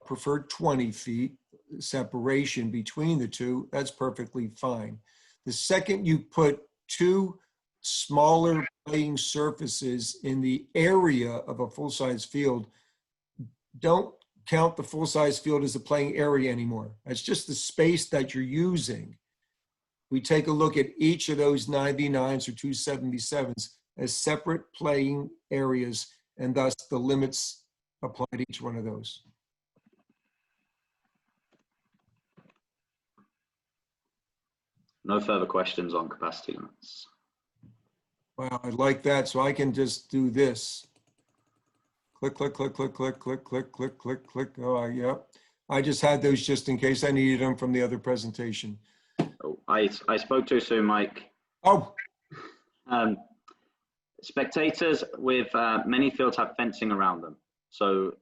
preferred 20 feet separation between the two, that's perfectly fine. The second you put two smaller playing surfaces in the area of a full-size field, don't count the full-size field as a playing area anymore. That's just the space that you're using. We take a look at each of those 9v9s or 277s as separate playing areas, and thus the limits apply to each one of those. No further questions on capacity limits. Wow, I like that. So I can just do this. Click, click, click, click, click, click, click, click, click, click. Oh, yeah. I just had those just in case I needed them from the other presentation. Oh, I spoke too soon, Mike. Oh. Spectators with many fields have fencing around them. So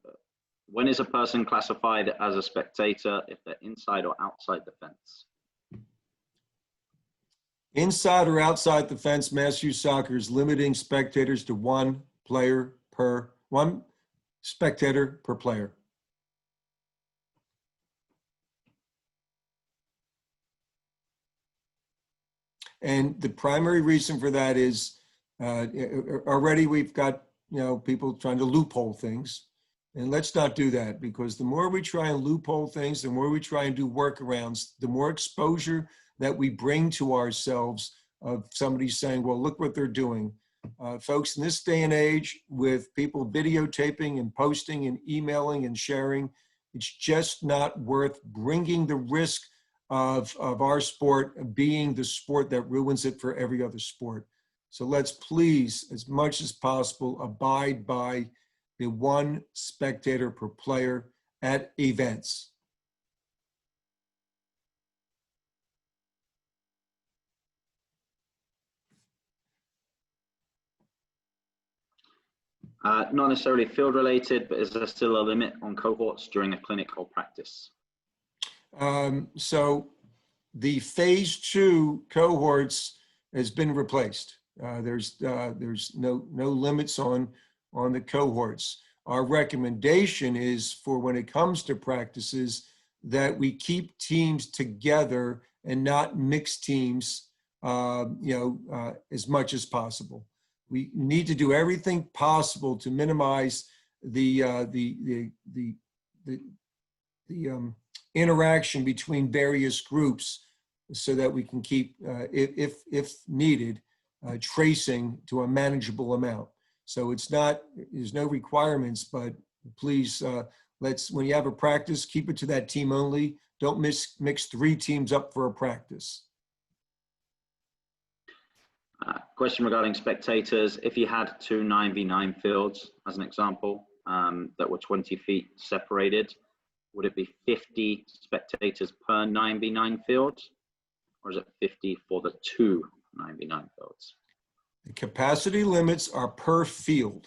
when is a person classified as a spectator if they're inside or outside the fence? Inside or outside the fence, Mass Youth Soccer is limiting spectators to one spectator per player. And the primary reason for that is already we've got, people trying to loophole things. And let's not do that, because the more we try and loophole things, the more we try and do workarounds, the more exposure that we bring to ourselves of somebody saying, well, look what they're doing. Folks, in this day and age, with people videotaping and posting and emailing and sharing, it's just not worth bringing the risk of our sport being the sport that ruins it for every other sport. So let's please, as much as possible, abide by the 1 spectator per player at events. Not necessarily field related, but is there still a limit on cohorts during a clinic or practice? So the phase 2 cohorts has been replaced. There's no limits on the cohorts. Our recommendation is for when it comes to practices that we keep teams together and not mix teams, as much as possible. We need to do everything possible to minimize the interaction between various groups, so that we can keep, if needed, tracing to a manageable amount. So there's no requirements, but please, when you have a practice, keep it to that team only. Don't mix 3 teams up for a practice. Question regarding spectators. If you had 2 9v9 fields, as an example, that were 20 feet separated, would it be 50 spectators per 9v9 field? Or is it 50 for the 2 9v9 fields? The capacity limits are per field.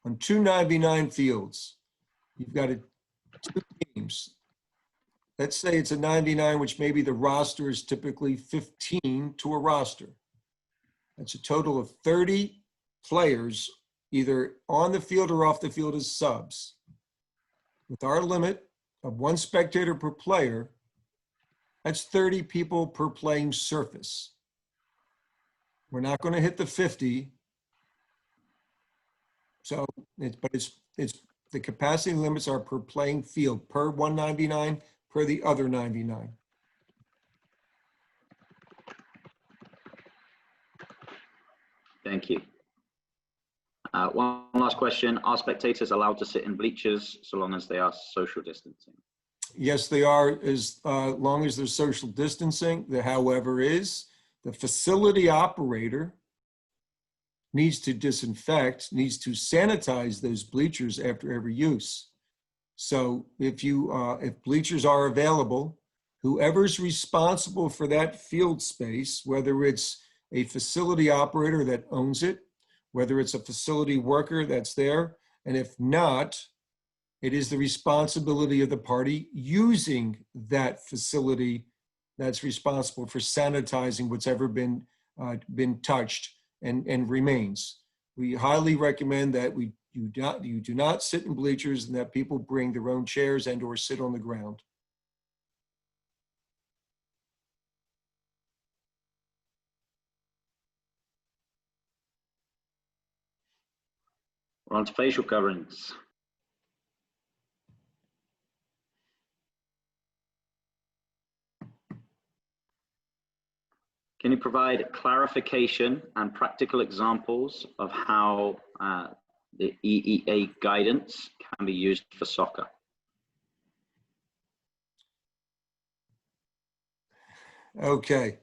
On 2 9v9 fields, you've got 2 teams. Let's say it's a 99, which maybe the roster is typically 15 to a roster. That's a total of 30 players, either on the field or off the field as subs. With our limit of 1 spectator per player, that's 30 people per playing surface. We're not going to hit the 50. So, it's the capacity limits are per playing field, per 199, per the other 99. Thank you. One last question. Are spectators allowed to sit in bleachers so long as they are social distancing? Yes, they are, as long as there's social distancing. However, the facility operator needs to disinfect, needs to sanitize those bleachers after every use. So if bleachers are available, whoever's responsible for that field space, whether it's a facility operator that owns it, whether it's a facility worker that's there, and if not, it is the responsibility of the party using that facility that's responsible for sanitizing what's ever been touched and remains. We highly recommend that you do not sit in bleachers, and that people bring their own chairs and or sit on the ground. We're on to facial coverings. Can you provide clarification and practical examples of how the EEA guidance can be used for soccer? Okay.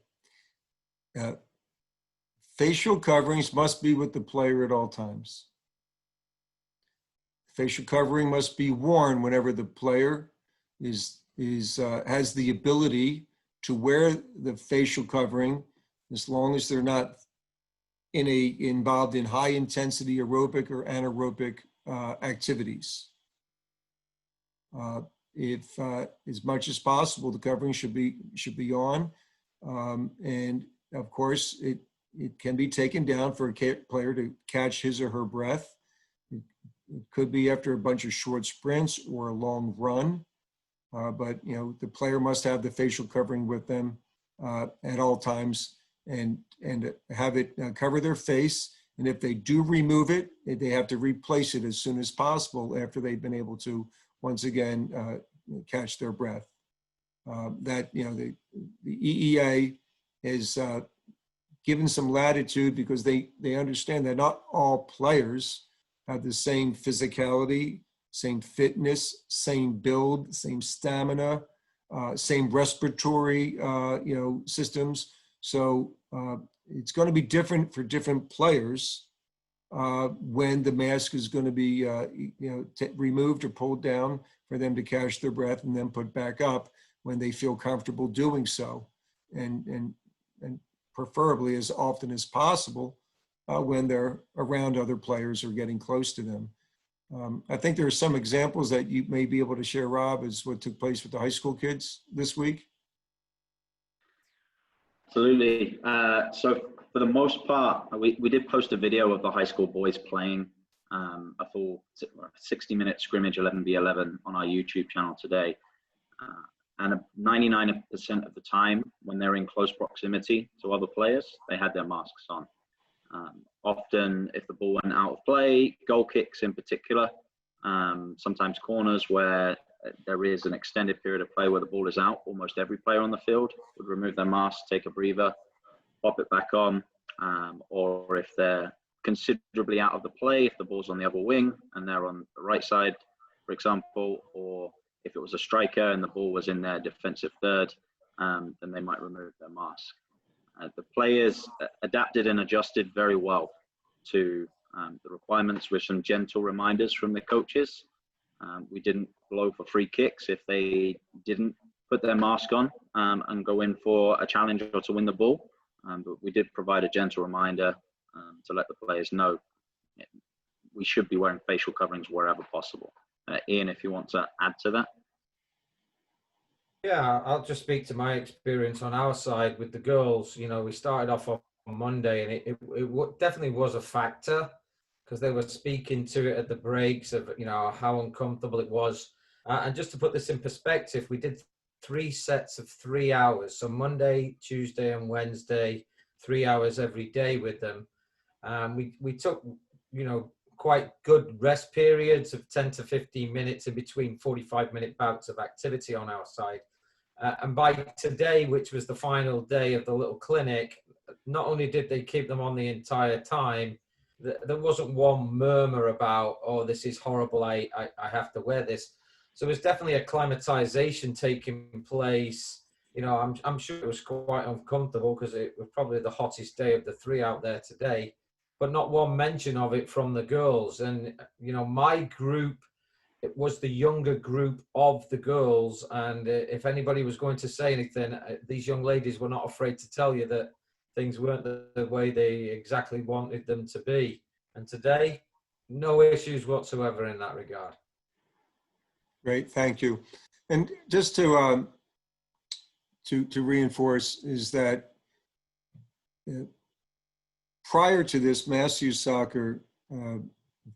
Facial coverings must be with the player at all times. Facial covering must be worn whenever the player has the ability to wear the facial covering, as long as they're not involved in high intensity aerobic or anaerobic activities. If as much as possible, the covering should be on, and of course it can be taken down for a player to catch his or her breath. It could be after a bunch of short sprints or a long run, but the player must have the facial covering with them at all times, and have it cover their face. And if they do remove it, they have to replace it as soon as possible after they've been able to once again catch their breath. That, you know, the EEA is given some latitude because they understand that not all players have the same physicality, same fitness, same build, same stamina, same respiratory systems. So it's going to be different for different players when the mask is going to be removed or pulled down for them to catch their breath and then put back up when they feel comfortable doing so, and preferably as often as possible when they're around other players or getting close to them. I think there are some examples that you may be able to share, Rob, as what took place with the high school kids this week. Absolutely. So for the most part, we did post a video of the high school boys playing a full 60-minute scrimmage 11v11 on our YouTube channel today. And 99% of the time when they're in close proximity to other players, they had their masks on. Often if the ball went out of play, goal kicks in particular, sometimes corners where there is an extended period of play where the ball is out, almost every player on the field would remove their mask, take a breather, pop it back on, or if they're considerably out of the play, if the ball's on the other wing and they're on the right side, for example, or if it was a striker and the ball was in their defensive third, then they might remove their mask. The players adapted and adjusted very well to the requirements with some gentle reminders from the coaches. We didn't blow for free kicks if they didn't put their mask on and go in for a challenge or to win the ball. But we did provide a gentle reminder to let the players know we should be wearing facial coverings wherever possible. Ian, if you want to add to that. Yeah, I'll just speak to my experience on our side with the girls. You know, we started off on Monday, and it definitely was a factor because they were speaking to it at the breaks of, you know, how uncomfortable it was. And just to put this in perspective, we did 3 sets of 3 hours. So Monday, Tuesday, and Wednesday, 3 hours every day with them. We took, you know, quite good rest periods of 10 to 15 minutes in between 45-minute bouts of activity on our side. And by today, which was the final day of the little clinic, not only did they keep them on the entire time, there wasn't one murmur about, oh, this is horrible, I have to wear this. So there's definitely acclimatization taking place. You know, I'm sure it was quite uncomfortable because it was probably the hottest day of the 3 out there today, but not one mention of it from the girls. And, you know, my group, it was the younger group of the girls. And if anybody was going to say anything, these young ladies were not afraid to tell you that things weren't the way they exactly wanted them to be. And today, no issues whatsoever in that regard. Great, thank you. And just to reinforce is that prior to this, Mass Youth Soccer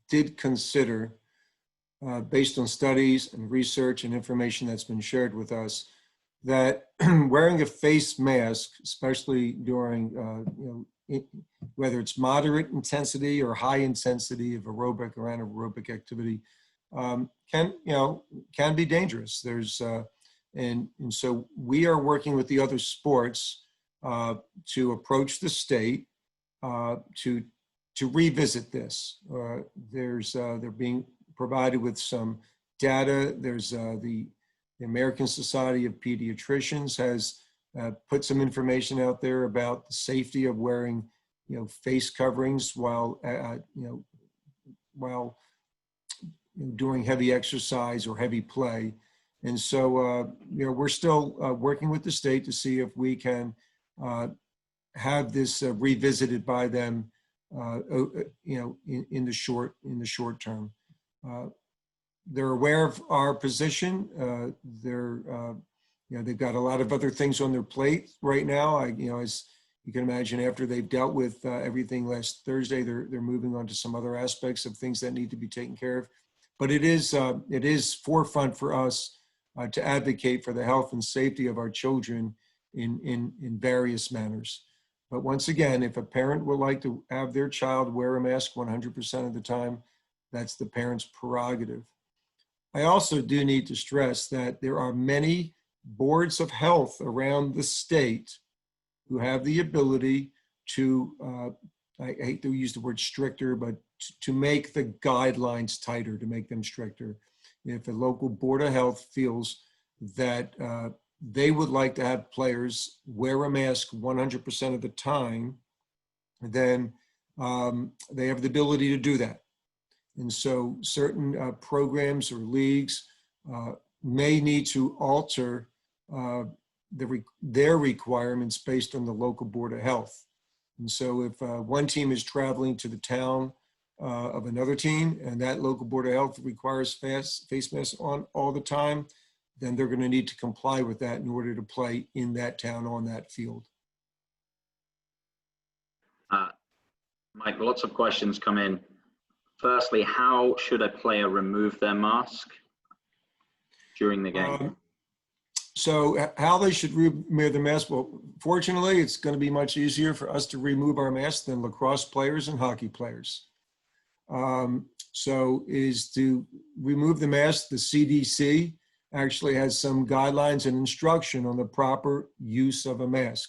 did consider, based on studies and research and information that's been shared with us, that wearing a face mask, especially during whether it's moderate intensity or high intensity of aerobic or anaerobic activity, can be dangerous. There's and so we are working with the other sports to approach the state to revisit this. They're being provided with some data. There's the American Society of Pediatricians has put some information out there about the safety of wearing, face coverings while doing heavy exercise or heavy play. And so, we're still working with the state to see if we can have this revisited by them, in the short term. They're aware of our position. They've got a lot of other things on their plate right now. As you can imagine, after they've dealt with everything last Thursday, they're moving on to some other aspects of things that need to be taken care of. But it is forefront for us to advocate for the health and safety of our children in various manners. But once again, if a parent would like to have their child wear a mask 100% of the time, that's the parent's prerogative. I also do need to stress that there are many boards of health around the state who have the ability to, I hate to use the word stricter, but to make the guidelines tighter, to make them stricter. If a local board of health feels that they would like to have players wear a mask 100% of the time, then they have the ability to do that. And so certain programs or leagues may need to alter their requirements based on the local board of health. And so if one team is traveling to the town of another team and that local board of health requires face masks on all the time, then they're going to need to comply with that in order to play in that town on that field. Mike, lots of questions come in. Firstly, how should a player remove their mask during the game? So how they should remove their mask? Well, fortunately, it's going to be much easier for us to remove our masks than lacrosse players and hockey players. So is to remove the mask, the CDC actually has some guidelines and instruction on the proper use of a mask.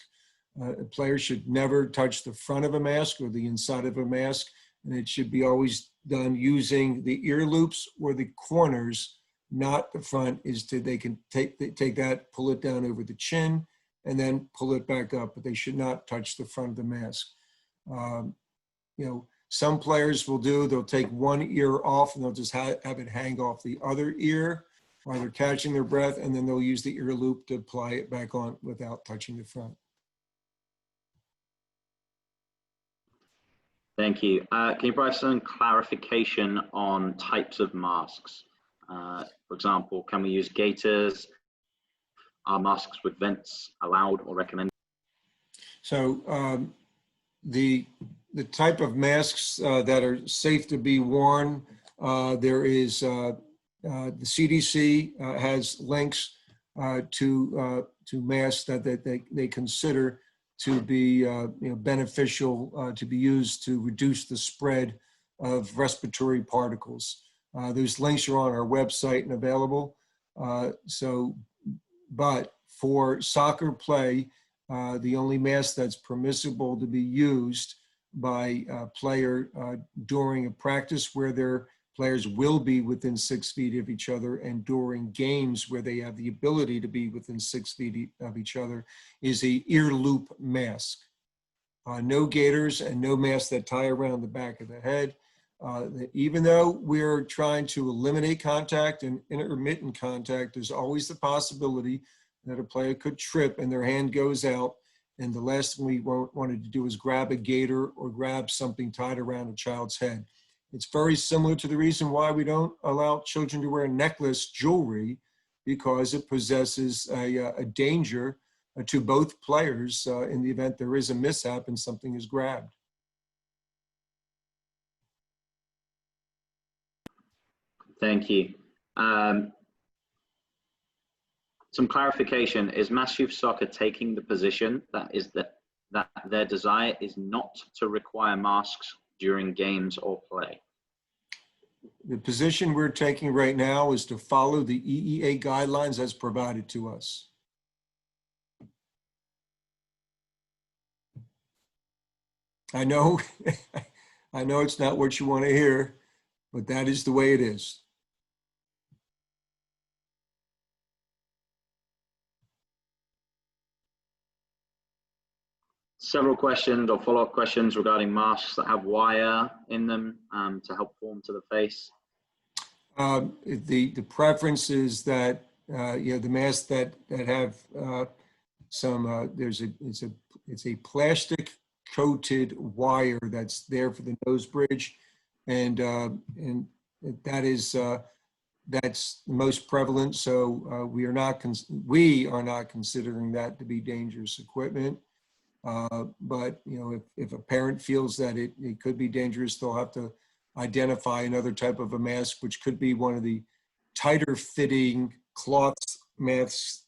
A player should never touch the front of a mask or the inside of a mask, and it should be always done using the ear loops or the corners, not the front. Is to they can take that, pull it down over the chin, and then pull it back up, but they should not touch the front of the mask. Some players they'll take one ear off and they'll just have it hang off the other ear while they're catching their breath, and then they'll use the ear loop to apply it back on without touching the front. Thank you. Can you provide some clarification on types of masks? For example, can we use gaiters? Are masks with vents allowed or recommended? So the type of masks that are safe to be worn, there is the CDC has links to masks that they consider to be beneficial to be used to reduce the spread of respiratory particles. Those links are on our website and available. But for soccer play, the only mask that's permissible to be used by a player during a practice where their players will be within 6 feet of each other, and during games where they have the ability to be within 6 feet of each other, is a ear loop mask. No gaiters and no masks that tie around the back of the head. Even though we're trying to eliminate contact and intermittent contact, there's always the possibility that a player could trip and their hand goes out, and the last thing we wanted to do is grab a gaiter or grab something tied around a child's head. It's very similar to the reason why we don't allow children to wear necklace jewelry, because it possesses a danger to both players in the event there is a mishap and something is grabbed. Thank you. Some clarification: is Mass Youth Soccer taking the position that their desire is not to require masks during games or play? The position we're taking right now is to follow the EEA guidelines as provided to us. I know, I know it's not what you want to hear, but that is the way it is. Several questions or follow-up questions regarding masks that have wire in them to help form to the face. The preference is that the masks that have some it's a plastic coated wire that's there for the nose bridge, and that is that's most prevalent. So we are not considering that to be dangerous equipment. But if a parent feels that it could be dangerous, they'll have to identify another type of a mask, which could be one of the tighter fitting cloth masks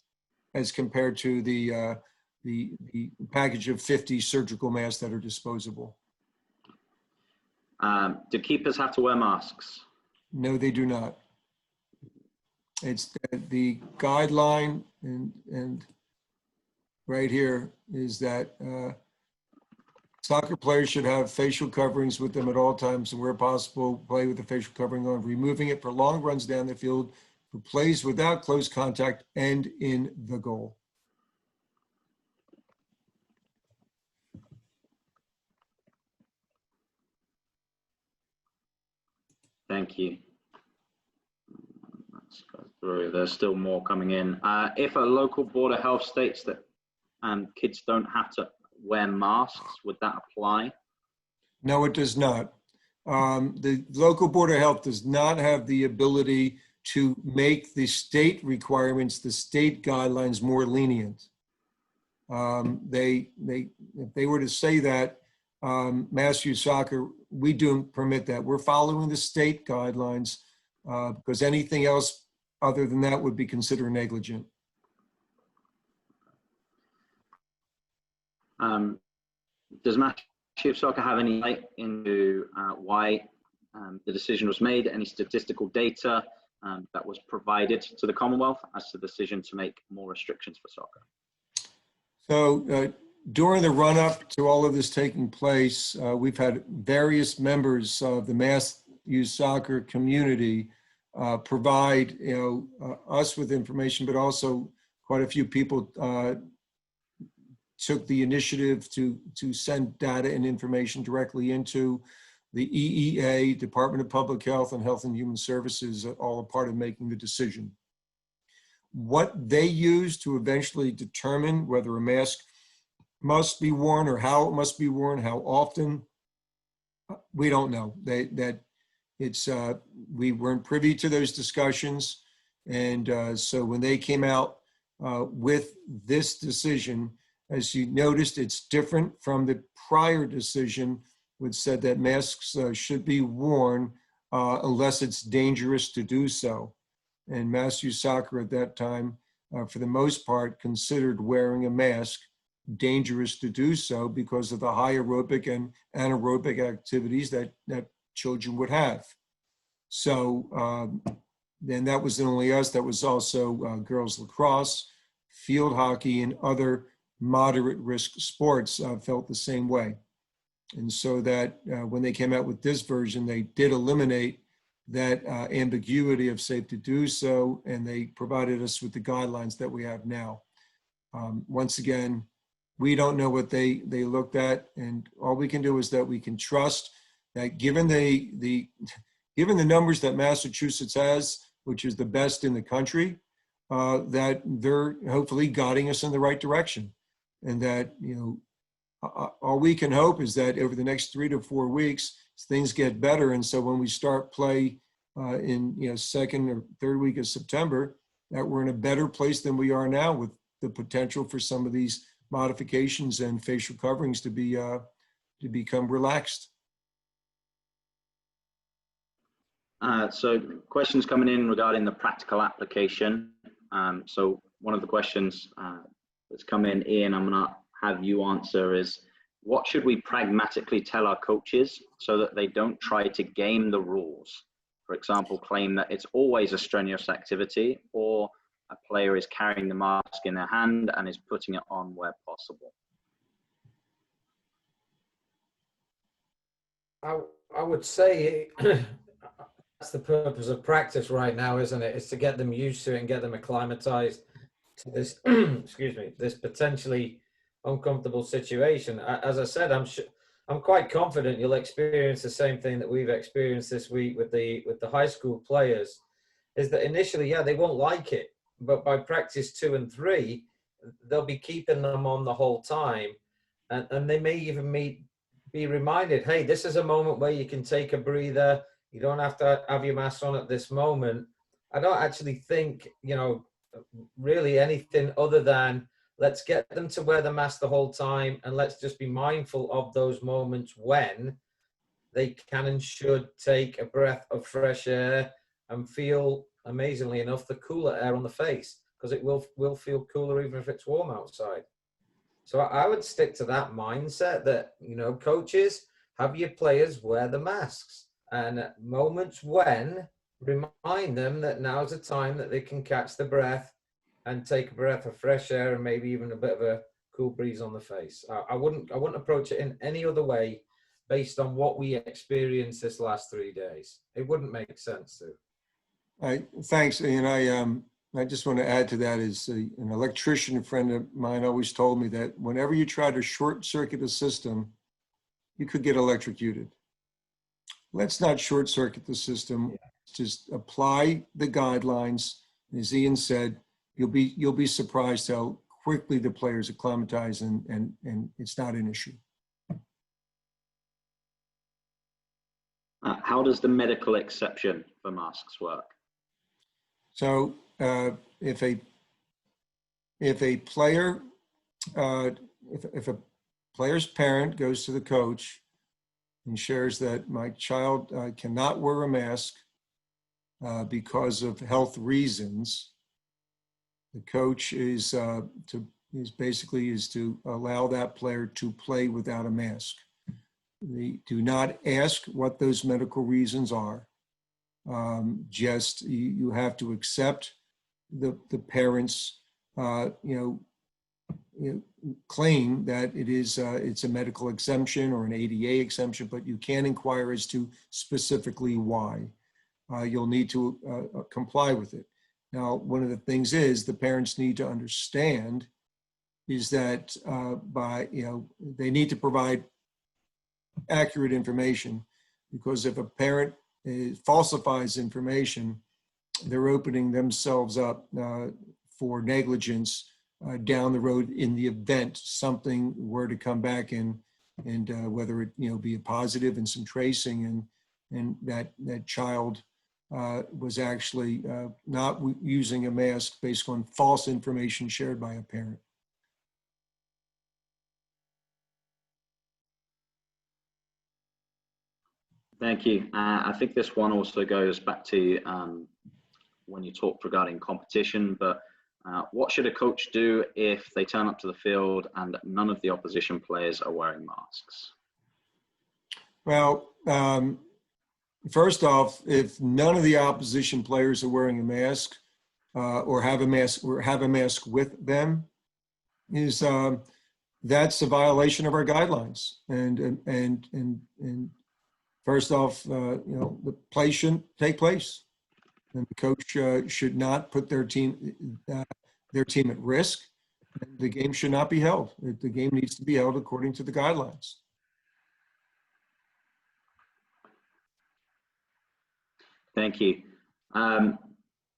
as compared to the the package of 50 surgical masks that are disposable. Do keepers have to wear masks? No, they do not. It's the guideline, and right here is that soccer players should have facial coverings with them at all times, and where possible, play with the facial covering on, removing it for long runs down the field, for plays without close contact, and in the goal. Thank you. Let's go through. There's still more coming in. If a local board of health states that kids don't have to wear masks, would that apply? No, it does not. The local board of health does not have the ability to make the state requirements, the state guidelines, more lenient. If they were to say that, Mass Youth Soccer, we don't permit that. We're following the state guidelines because anything else other than that would be considered negligent. Does Mass Youth Soccer have any light into why the decision was made? Any statistical data that was provided to the Commonwealth as to the decision to make more restrictions for soccer? So during the run-up to all of this taking place, we've had various members of the Mass Youth Soccer community provide us with information, but also quite a few people took the initiative to send data and information directly into the EEA, Department of Public Health and Health and Human Services, all a part of making the decision. What they use to eventually determine whether a mask must be worn or how it must be worn, how often, we don't know. We weren't privy to those discussions. And so when they came out with this decision, as you noticed, it's different from the prior decision, which said that masks should be worn unless it's dangerous to do so. And Mass Youth Soccer at that time, for the most part, considered wearing a mask dangerous to do so because of the high aerobic and anaerobic activities that children would have. So then that wasn't only us, that was also girls lacrosse, field hockey, and other moderate risk sports felt the same way. And so that when they came out with this version, they did eliminate that ambiguity of safe to do so, and they provided us with the guidelines that we have now. Once again, we don't know what they looked at, and all we can do is that we can trust that given the numbers that Massachusetts has, which is the best in the country, that they're hopefully guiding us in the right direction. And that, all we can hope is that over the next 3 to 4 weeks, things get better. And so when we start play in, second or third week of September, that we're in a better place than we are now, with the potential for some of these modifications and facial coverings to become relaxed. So questions coming in regarding the practical application. So one of the questions that's come in, Ian, I'm going to have you answer is, what should we pragmatically tell our coaches so that they don't try to game the rules? For example, claim that it's always a strenuous activity, or a player is carrying the mask in their hand and is putting it on where possible. I would say that's the purpose of practice right now, isn't it? It's to get them used to it and get them acclimatized to this, excuse me, this potentially uncomfortable situation. As I said, I'm quite confident you'll experience the same thing that we've experienced this week with the high school players, is that initially, yeah, they won't like it, but by practice 2 and 3, they'll be keeping them on the whole time. And they may even be reminded, hey, this is a moment where you can take a breather. You don't have to have your mask on at this moment. I don't actually think, really anything other than let's get them to wear the mask the whole time, and let's just be mindful of those moments when they can and should take a breath of fresh air and feel, amazingly enough, the cooler air on the face, because it will feel cooler even if it's warm outside. So I would stick to that mindset that, coaches, have your players wear the masks, and at moments when, remind them that now's the time that they can catch the breath and take a breath of fresh air and maybe even a bit of a cool breeze on the face. I wouldn't approach it in any other way based on what we experienced this last 3 days. It wouldn't make sense to. Thanks. And I just want to add to that is an electrician friend of mine always told me that whenever you try to short circuit a system, you could get electrocuted. Let's not short circuit the system. Yeah. Just apply the guidelines. As Ian said, you'll be surprised how quickly the players acclimatize, and it's not an issue. How does the medical exception for masks work? So if a player, if a player's parent goes to the coach and shares that my child cannot wear a mask because of health reasons, the coach is to allow that player to play without a mask. They do not ask what those medical reasons are. Just you have to accept the parents' claim that it's a medical exemption or an ADA exemption, but you can inquire as to specifically why. You'll need to comply with it. Now, one of the things is the parents need to understand is that they need to provide accurate information, because if a parent falsifies information, they're opening themselves up for negligence down the road in the event something were to come back and whether it be a positive and some tracing and that child was actually not using a mask based on false information shared by a parent. Thank you. I think this one also goes back to when you talked regarding competition, but what should a coach do if they turn up to the field and none of the opposition players are wearing masks? Well, first off, if none of the opposition players are wearing a mask or have a mask with them, that's a violation of our guidelines. And first off, the play shouldn't take place, and the coach should not put their team at risk. The game should not be held. The game needs to be held according to the guidelines. Thank you.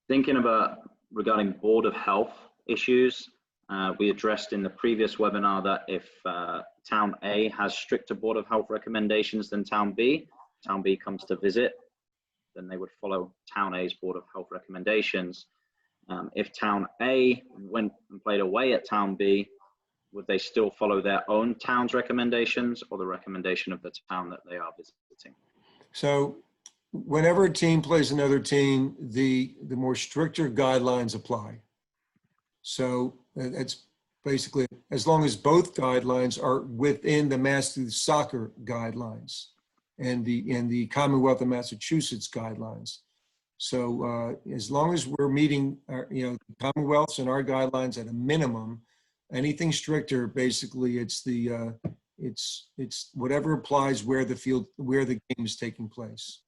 Thinking about regarding Board of Health issues, we addressed in the previous webinar that if Town A has stricter Board of Health recommendations than Town B comes to visit, then they would follow Town A's Board of Health recommendations. If Town A went and played away at Town B, would they still follow their own town's recommendations or the recommendation of the town that they are visiting? So whenever a team plays another team, the more stricter guidelines apply. So that's basically, as long as both guidelines are within the Master Soccer guidelines and the Commonwealth of Massachusetts guidelines. So as long as we're meeting the Commonwealth's and our guidelines at a minimum, anything stricter, basically it's whatever applies where the game is taking place.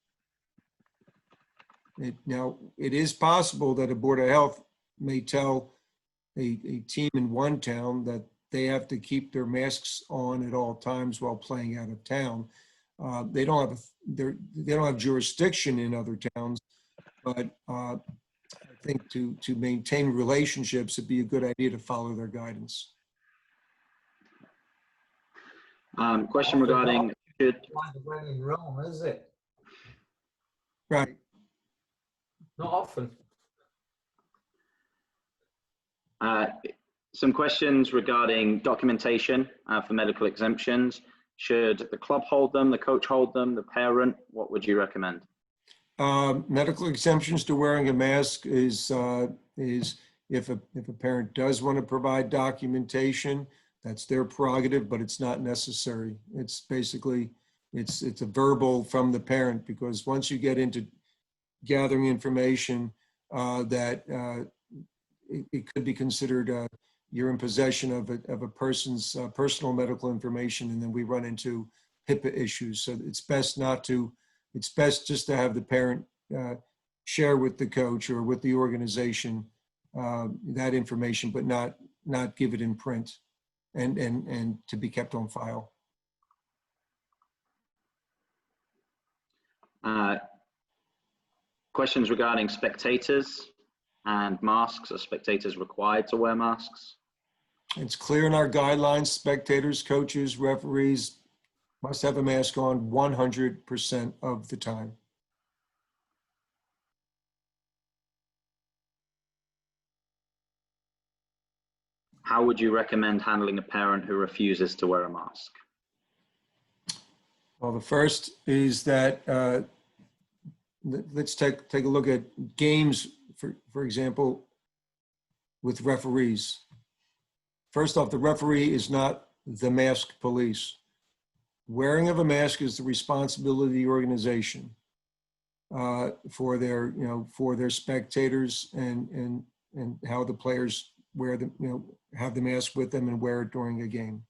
Now, it is possible that a Board of Health may tell a team in one town that they have to keep their masks on at all times while playing out of town. They don't have jurisdiction in other towns, but I think to maintain relationships, it'd be a good idea to follow their guidance. Question regarding When in Rome, is it? Right. Not often. Some questions regarding documentation for medical exemptions. Should the club hold them, the coach hold them, the parent? What would you recommend? Medical exemptions to wearing a mask is if a parent does want to provide documentation, That's their prerogative, but it's not necessary. It's basically, it's a verbal from the parent, because once you get into gathering information that it could be considered you're in possession of a person's personal medical information, and then we run into HIPAA issues. So it's best it's best just to have the parent share with the coach or with the organization that information, but not give it in print and to be kept on file. Questions regarding spectators and masks. Are spectators required to wear masks? It's clear in our guidelines, spectators, coaches, referees must have a mask on 100% of the time. How would you recommend handling a parent who refuses to wear a mask? Well, the first is that let's take a look at games, for example, with referees. First off, the referee is not the mask police. Wearing of a mask is the responsibility of the organization for their spectators and how the players wear have the mask with them and wear it during a game.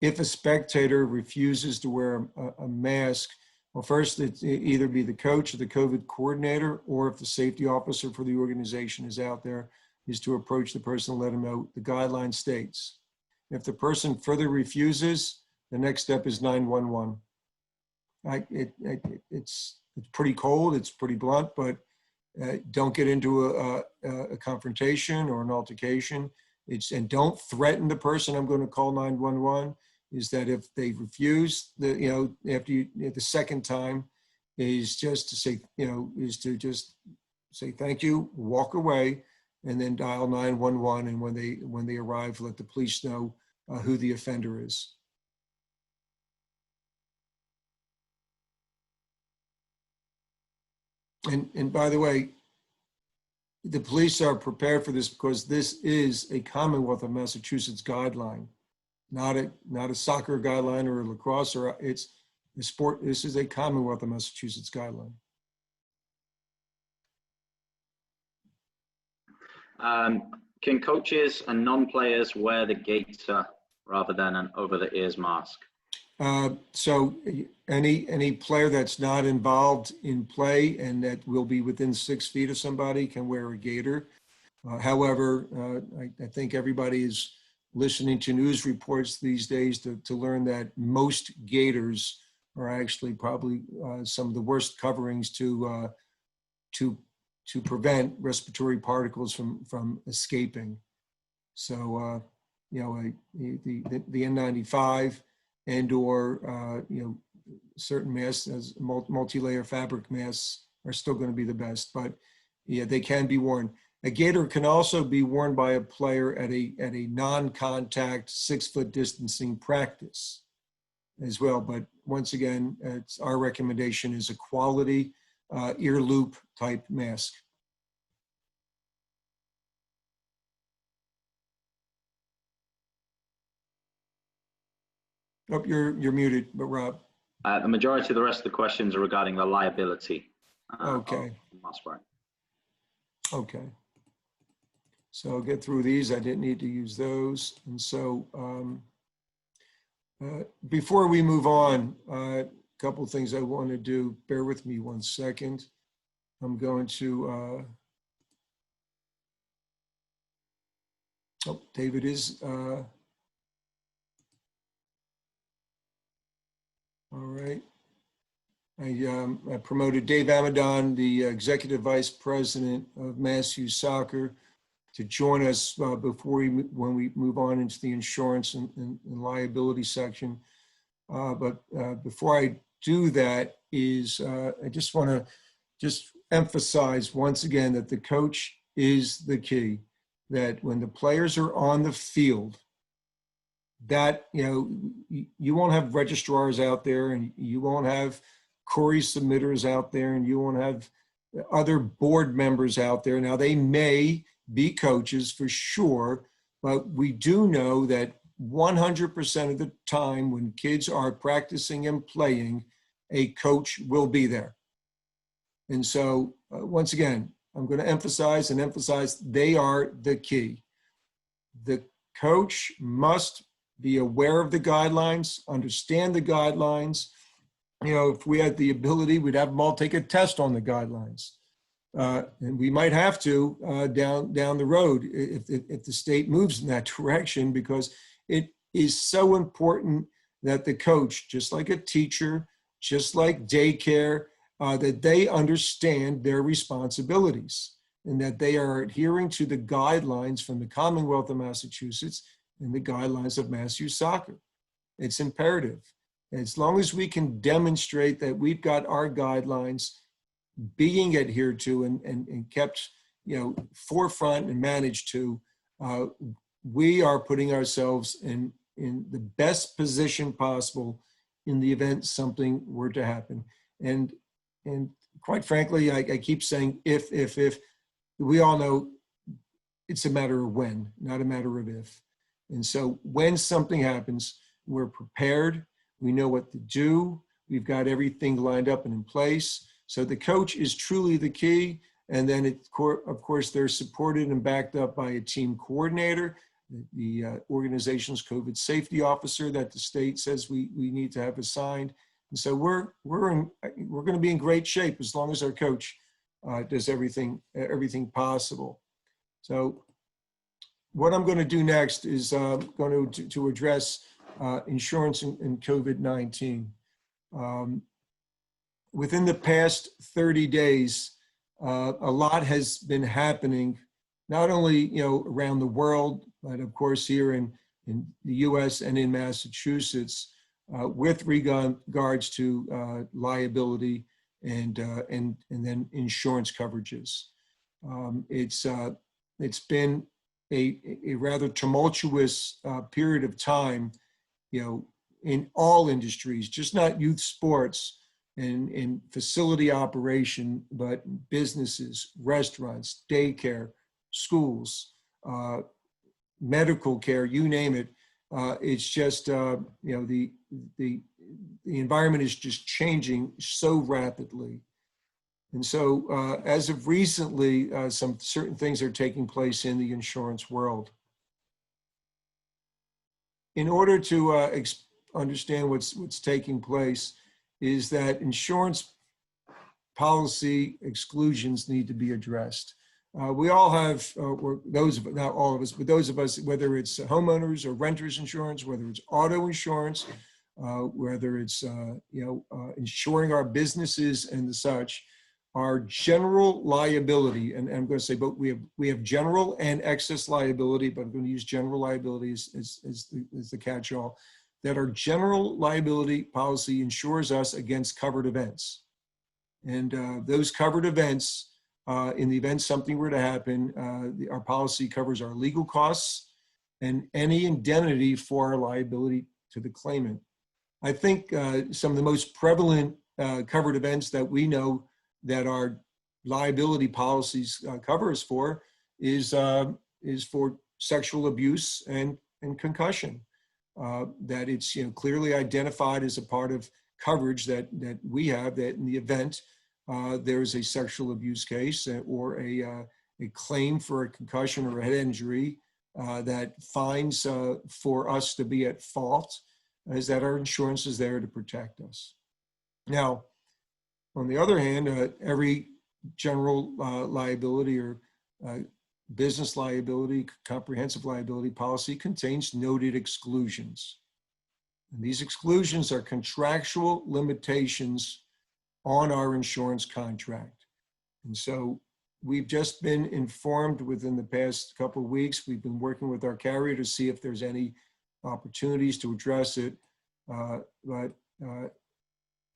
If a spectator refuses to wear a mask, well, first it's either be the coach or the COVID coordinator, or if the safety officer for the organization is out there, is to approach the person and let them know the guideline states. If the person further refuses, the next step is 911. It's pretty cold, it's pretty blunt, but don't get into a confrontation or an altercation. And don't threaten the person. I'm going to call 911. Is that if they refuse after the second time, is just to say, just say thank you, walk away, and then dial 911. And when they arrive, let the police know who the offender is. And by the way, the police are prepared for this because this is a Commonwealth of Massachusetts guideline, not a soccer guideline or a lacrosse, or it's a sport. This is a Commonwealth of Massachusetts guideline. Can coaches and non-players wear the gaiter rather than an over-the-ears mask? So any player that's not involved in play and that will be within 6 feet of somebody can wear a gaiter. However, I think everybody is listening to news reports these days to learn that most gaiters are actually probably some of the worst coverings to prevent respiratory particles from escaping. So the N95 and or certain masks, as multi-layer fabric masks, are still going to be the best, but yeah, they can be worn. A gaiter can also be worn by a player at a non-contact 6 foot distancing practice as well. But once again, our recommendation is a quality ear loop type mask. Oh, you're muted, but Rob. The majority of the rest of the questions are regarding the liability. Okay. Mask wearing. Okay. So I'll get through these. I didn't need to use those. And so before we move on, a couple of things I want to do. Bear with me 1 second. I'm going to, David is, all right. I promoted Dave Amadon, the Executive Vice President of Mass Youth Soccer, to join us when we move on into the insurance and liability section. But before I do that, I just want to emphasize once again that the coach is the key. That when the players are on the field, that you won't have registrars out there, and you won't have query submitters out there, and you won't have other board members out there. Now, they may be coaches for sure, but we do know that 100% of the time when kids are practicing and playing, a coach will be there. And so once again, I'm going to emphasize they are the key. The coach must be aware of the guidelines, understand the guidelines. You know, if we had the ability, we'd have them all take a test on the guidelines. And we might have to down the road if the state moves in that direction, because it is so important that the coach, just like a teacher, just like daycare, that they understand their responsibilities and that they are adhering to the guidelines from the Commonwealth of Massachusetts and the guidelines of Mass Youth Soccer. It's imperative. As long as we can demonstrate that we've got our guidelines being adhered to and kept, you know, forefront and managed to, we are putting ourselves in the best position possible in the event something were to happen. And quite frankly, I keep saying if, we all know it's a matter of when, not a matter of if. And so when something happens, we're prepared, we know what to do, we've got everything lined up and in place. So the coach is truly the key. And then of course, they're supported and backed up by a team coordinator, the organization's COVID safety officer that the state says we need to have assigned. And so we're going to be in great shape as long as our coach does everything possible. So what I'm going to do next is going to address insurance and COVID-19. Within the past 30 days, a lot has been happening, not only around the world, but of course here in the U.S. and in Massachusetts, with regards to liability and then insurance coverages. It's been a rather tumultuous period of time, in all industries, just not youth sports and in facility operation, but businesses, restaurants, daycare, schools, medical care, you name it. It's just, the environment is just changing so rapidly. And so as of recently, some certain things are taking place in the insurance world. In order to understand what's taking place is that insurance policy exclusions need to be addressed. We all have, or those of, not all of us, but those of us, whether it's homeowners or renters insurance, whether it's auto insurance, whether it's insuring our businesses and the such, our general liability, and I'm going to say, but we have general and excess liability, but I'm going to use general liability as the catch-all, that our general liability policy insures us against covered events. And those covered events, in the event something were to happen, our policy covers our legal costs and any indemnity for our liability to the claimant. I think some of the most prevalent covered events that we know that our liability policies cover us for is for sexual abuse and concussion. That it's clearly identified as a part of coverage that we have, that in the event there's a sexual abuse case or a claim for a concussion or a head injury that finds for us to be at fault, is that our insurance is there to protect us. Now, on the other hand, every general liability or business liability, comprehensive liability policy contains noted exclusions. And these exclusions are contractual limitations on our insurance contract. And so we've just been informed within the past couple of weeks, we've been working with our carrier to see if there's any opportunities to address it. But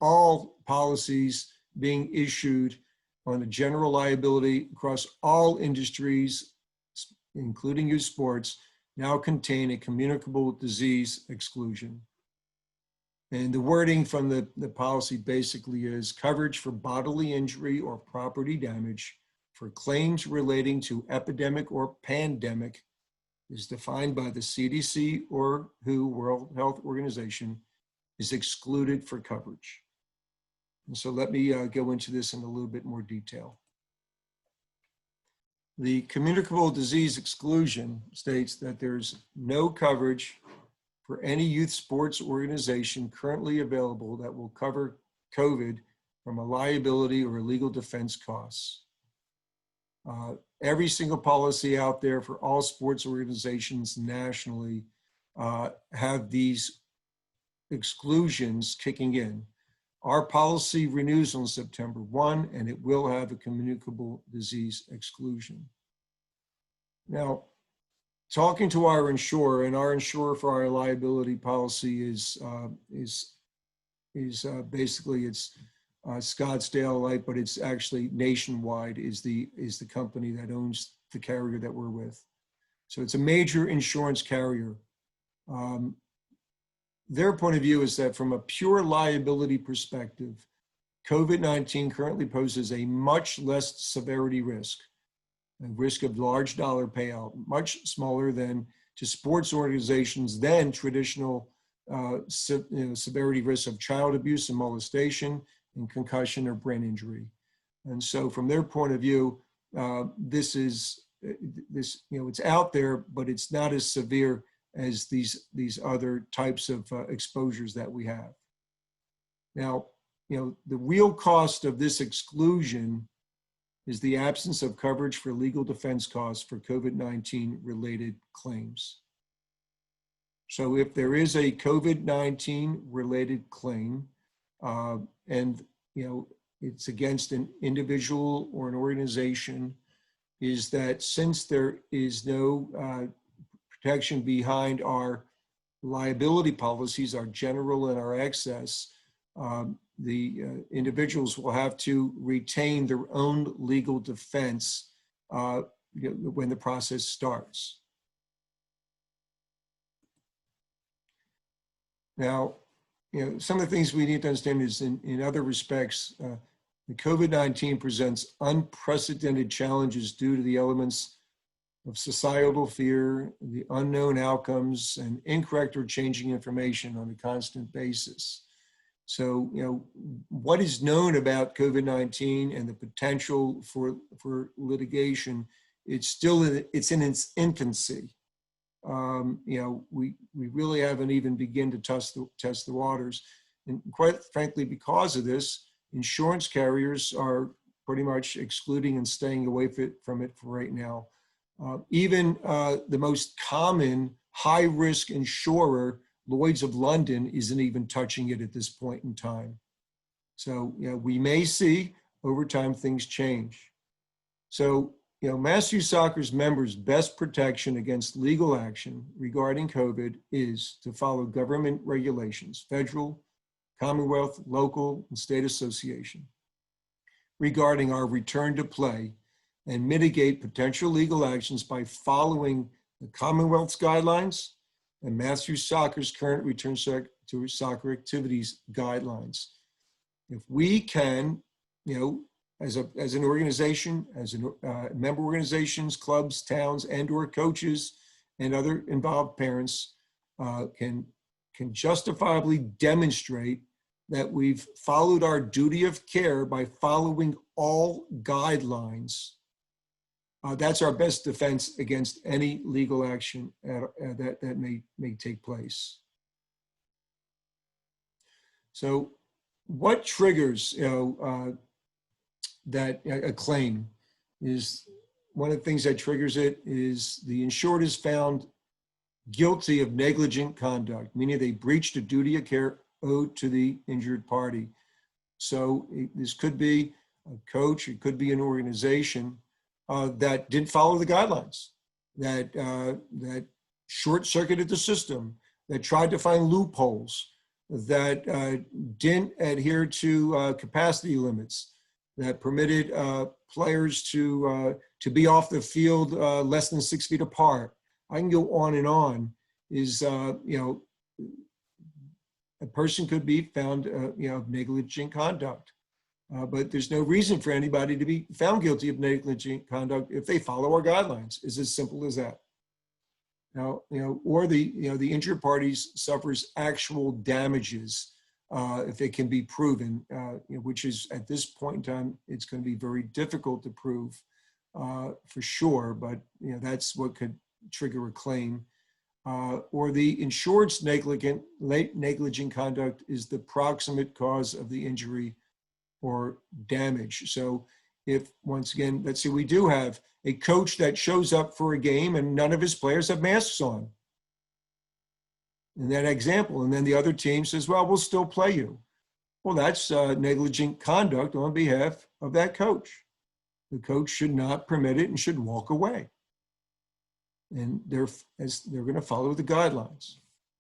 all policies being issued on a general liability across all industries, including youth sports, now contain a communicable disease exclusion. And the wording from the policy basically is coverage for bodily injury or property damage for claims relating to epidemic or pandemic is defined by the CDC or WHO, World Health Organization, is excluded for coverage. And so let me go into this in a little bit more detail. The communicable disease exclusion states that there's no coverage for any youth sports organization currently available that will cover COVID from a liability or legal defense costs. Every single policy out there for all sports organizations nationally have these exclusions kicking in. Our policy renews on September 1, and it will have a communicable disease exclusion. Now, talking to our insurer, and our insurer for our liability policy is basically it's Scottsdale Light, but it's actually Nationwide is the company that owns the carrier that we're with. So it's a major insurance carrier. Their point of view is that from a pure liability perspective, COVID-19 currently poses a much less severity risk, a risk of large dollar payout, much smaller than to sports organizations than traditional severity risks of child abuse and molestation and concussion or brain injury. And so from their point of view, it's out there, but it's not as severe as these other types of exposures that we have. Now, the real cost of this exclusion is the absence of coverage for legal defense costs for COVID-19 related claims. So if there is a COVID-19 related claim, and it's against an individual or an organization, is that since there is no protection behind our liability policies, our general and our excess, the individuals will have to retain their own legal defense when the process starts. Now, some of the things we need to understand is in other respects, the COVID-19 presents unprecedented challenges due to the elements of societal fear, the unknown outcomes, and incorrect or changing information on a constant basis. So, what is known about COVID-19 and the potential for litigation, it's in its infancy. We really haven't even begun to test the waters. And quite frankly, because of this, insurance carriers are pretty much excluding and staying away from it for right now. Even the most common high-risk insurer, Lloyd's of London, isn't even touching it at this point in time. So, we may see over time things change. So, Mass Youth Soccer's members' best protection against legal action regarding COVID is to follow government regulations, federal, Commonwealth, local, and state association, regarding our return to play, and mitigate potential legal actions by following the Commonwealth's guidelines and Mass Youth Soccer's current return to soccer activities guidelines. If we can, as an organization, as member organizations, clubs, towns, and/or coaches and other involved parents can justifiably demonstrate that we've followed our duty of care by following all guidelines, that's our best defense against any legal action that may take place. So, what triggers that a claim is one of the things that triggers it is the insured is found guilty of negligent conduct, meaning they breached a duty of care owed to the injured party. So this could be a coach, it could be an organization that didn't follow the guidelines, that short-circuited the system, that tried to find loopholes, that didn't adhere to capacity limits, that permitted players to be off the field less than 6 feet apart. I can go on and on. A person could be found of negligent conduct, but there's no reason for anybody to be found guilty of negligent conduct if they follow our guidelines. It's as simple as that. Now, or the injured parties suffers actual damages if it can be proven, which is at this point in time, it's going to be very difficult to prove for sure, but that's what could trigger a claim. Or the insured's negligent conduct is the proximate cause of the injury or damage. So if, once again, let's say we do have a coach that shows up for a game and none of his players have masks on, in that example, and then the other team says, well, we'll still play you. Well, that's negligent conduct on behalf of that coach. The coach should not permit it and should walk away. And they're going to follow the guidelines.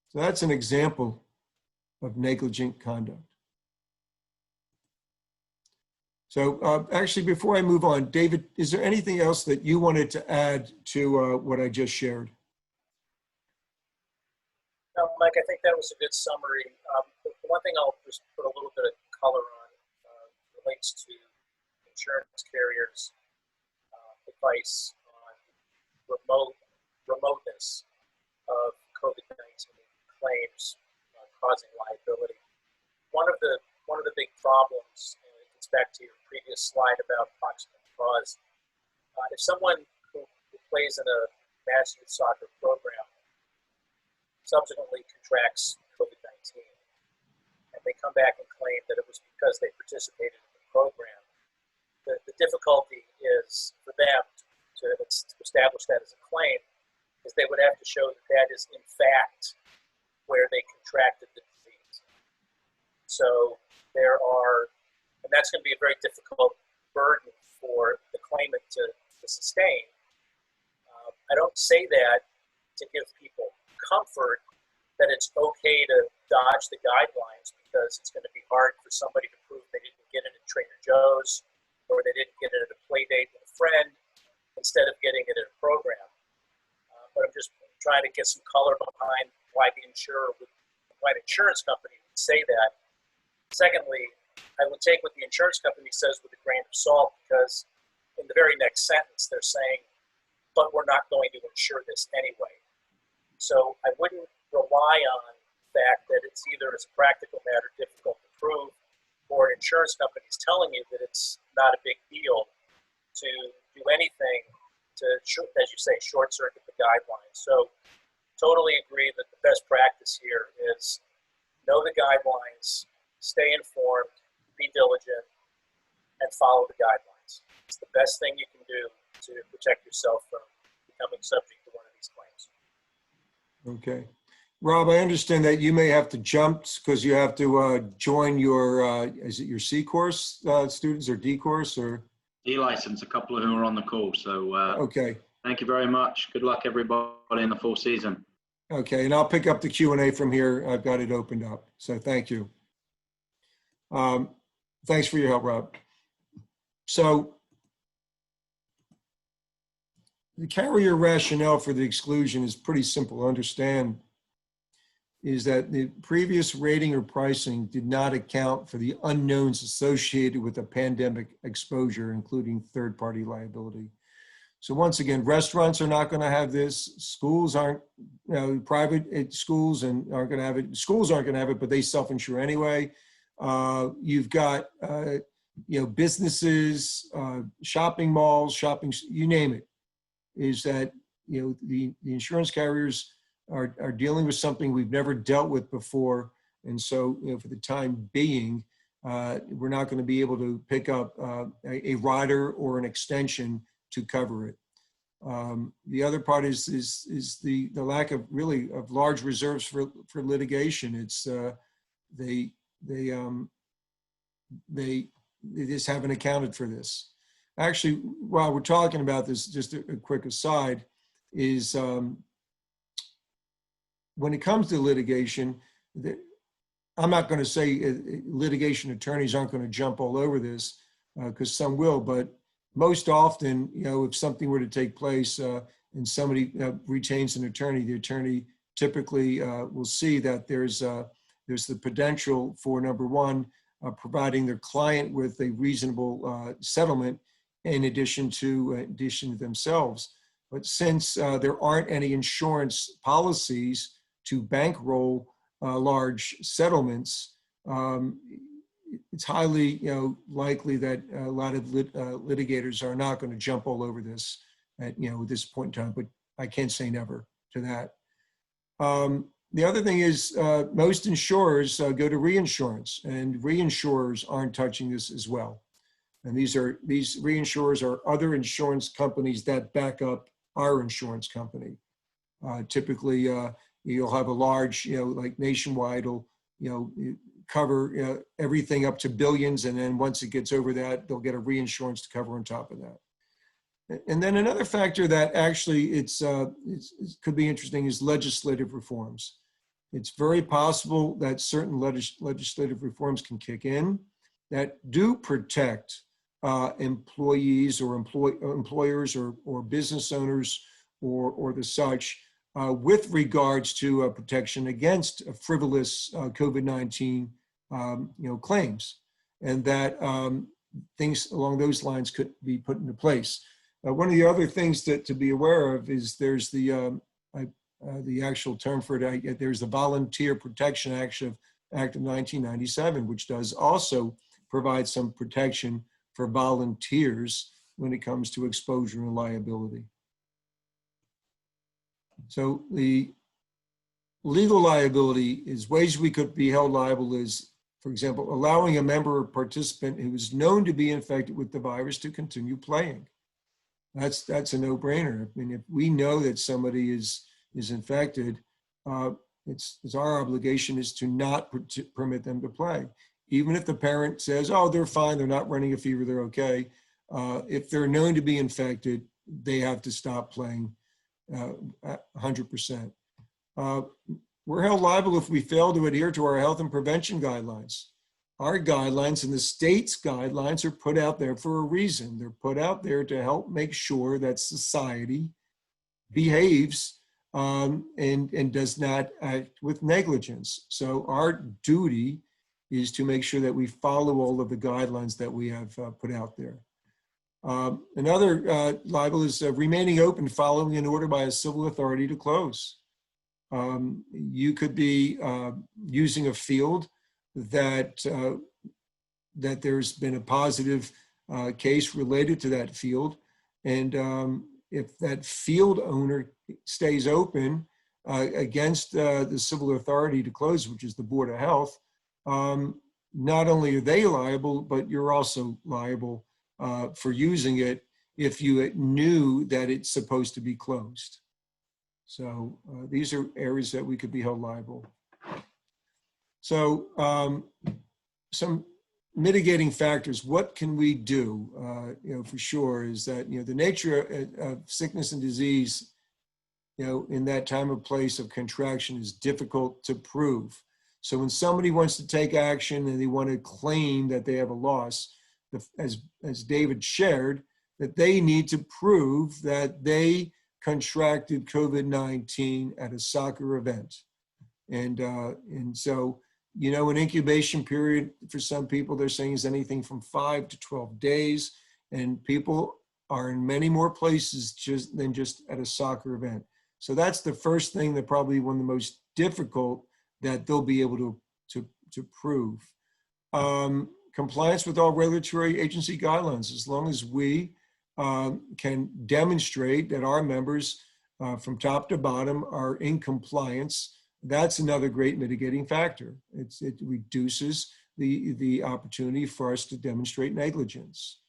So that's an example of negligent conduct. So actually, before I move on, David, is there anything else that you wanted to add to what I just shared? No, Mike, I think that was a good summary. The one thing I'll just put a little bit of color on relates to insurance carriers' advice on remoteness of COVID-19 claims causing liability. One of the big problems, and it gets back to your previous slide about proximate cause. If someone who plays in a mass youth soccer program subsequently contracts COVID-19, and they come back and claim that it was because they participated in the program, the difficulty is for them to establish that as a claim, is they would have to show that that is in fact where they contracted the disease. So and that's going to be a very difficult burden for the claimant to sustain. I don't say that to give people comfort that it's okay to dodge the guidelines because it's going to be hard for somebody to prove they didn't get it at Trader Joe's or they didn't get it at a play date with a friend instead of getting it at a program. But I'm just trying to get some color behind why the insurance company would say that. Secondly, I would take what the insurance company says with a grain of salt because in the very next sentence they're saying, but we're not going to insure this anyway. So I wouldn't rely on the fact that it's either, as a practical matter, difficult to prove, or an insurance company is telling you that it's not a big deal to do anything to, as you say, short circuit the guidelines. So totally agree that the best practice here is know the guidelines, stay informed, be diligent, and follow the guidelines. It's the best thing you can do to protect yourself from becoming subject to one of these claims. Okay. Rob, I understand that you may have to jump because you have to join your, is it your C course students or D course or? E-license, a couple of who are on the call. So okay. Thank you very much. Good luck, everybody, in the full season. Okay, and I'll pick up the Q&A from here. I've got it opened up. So thank you. Thanks for your help, Rob. So the carrier rationale for the exclusion is pretty simple to understand, is that the previous rating or pricing did not account for the unknowns associated with a pandemic exposure, including third-party liability. So once again, restaurants are not going to have this. Schools aren't, private schools aren't going to have it. Schools aren't going to have it, but they self-insure anyway. You've got, businesses, shopping malls, you name it. Is that, the insurance carriers are dealing with something we've never dealt with before. And so, for the time being, we're not going to be able to pick up a rider or an extension to cover it. The other part is the lack of large reserves for litigation. It's they just haven't accounted for this. Actually, while we're talking about this, just a quick aside is when it comes to litigation, I'm not going to say litigation attorneys aren't going to jump all over this because some will, but most often, if something were to take place and somebody retains an attorney, the attorney typically will see that there's the potential for, number one, providing their client with a reasonable settlement in addition to themselves. But since there aren't any insurance policies to bankroll large settlements, it's highly likely that a lot of litigators are not going to jump all over this at this point in time. But I can't say never to that. The other thing is most insurers go to reinsurance, and reinsurers aren't touching this as well. And these reinsurers are other insurance companies that back up our insurance company. Typically, you'll have a large, like Nationwide will, cover everything up to billions, and then once it gets over that, they'll get a reinsurance to cover on top of that. And then another factor that actually it could be interesting is legislative reforms. It's very possible that certain legislative reforms can kick in that do protect employees or employers or business owners or the such with regards to protection against frivolous COVID-19 claims, and that things along those lines could be put into place. One of the other things to be aware of is there's the actual term for it. There's the Volunteer Protection Act of 1997, which does also provide some protection for volunteers when it comes to exposure and liability. So the legal liability is ways we could be held liable is, for example, allowing a member or participant who is known to be infected with the virus to continue playing. That's a no-brainer. I mean, if we know that somebody is infected, it's our obligation is to not permit them to play. Even if the parent says, oh, they're fine, they're not running a fever, they're okay. If they're known to be infected, they have to stop playing 100%. We're held liable if we fail to adhere to our health and prevention guidelines. Our guidelines and the state's guidelines are put out there for a reason. They're put out there to help make sure that society behaves and does not act with negligence. So our duty is to make sure that we follow all of the guidelines that we have put out there. Another liable is remaining open following an order by a civil authority to close. You could be using a field that there's been a positive case related to that field, and if that field owner stays open against the civil authority to close, which is the Board of Health, not only are they liable, but you're also liable for using it if you knew that it's supposed to be closed. So these are areas that we could be held liable. So some mitigating factors, what can we do? For sure is that, the nature of sickness and disease, in that time or place of contraction is difficult to prove. So when somebody wants to take action and they want to claim that they have a loss, as David shared, that they need to prove that they contracted COVID-19 at a soccer event. And so, an incubation period for some people, they're saying is anything from 5 to 12 days. And people are in many more places than just at a soccer event. So that's the first thing that probably one of the most difficult that they'll be able to prove. Compliance with all regulatory agency guidelines, as long as we can demonstrate that our members from top to bottom are in compliance, that's another great mitigating factor. It reduces the opportunity for us to demonstrate negligence.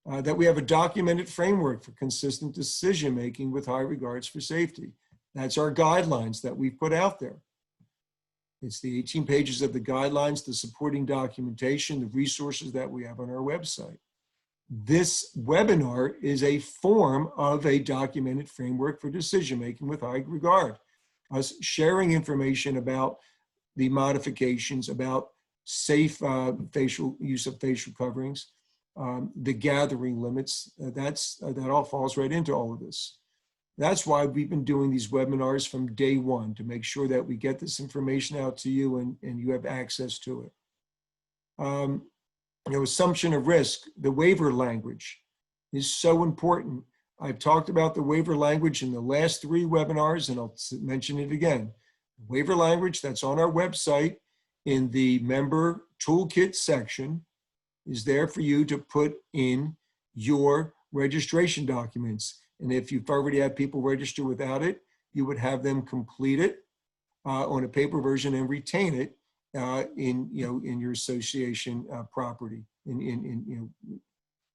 That we have a documented framework for consistent decision-making with high regards for safety. That's our guidelines that we've put out there. It's the 18 pages of the guidelines, the supporting documentation, the resources that we have on our website. This webinar is a form of a documented framework for decision-making with high regard. Us sharing information about the modifications, about safe use of facial coverings, the gathering limits, that all falls right into all of this. That's why we've been doing these webinars from day one, to make sure that we get this information out to you and you have access to it. Assumption of risk, the waiver language is so important. I've talked about the waiver language in the last 3 webinars, and I'll mention it again. Waiver language that's on our website in the member toolkit section is there for you to put in your registration documents. And if you've already had people register without it, you would have them complete it on a paper version and retain it in your association property, in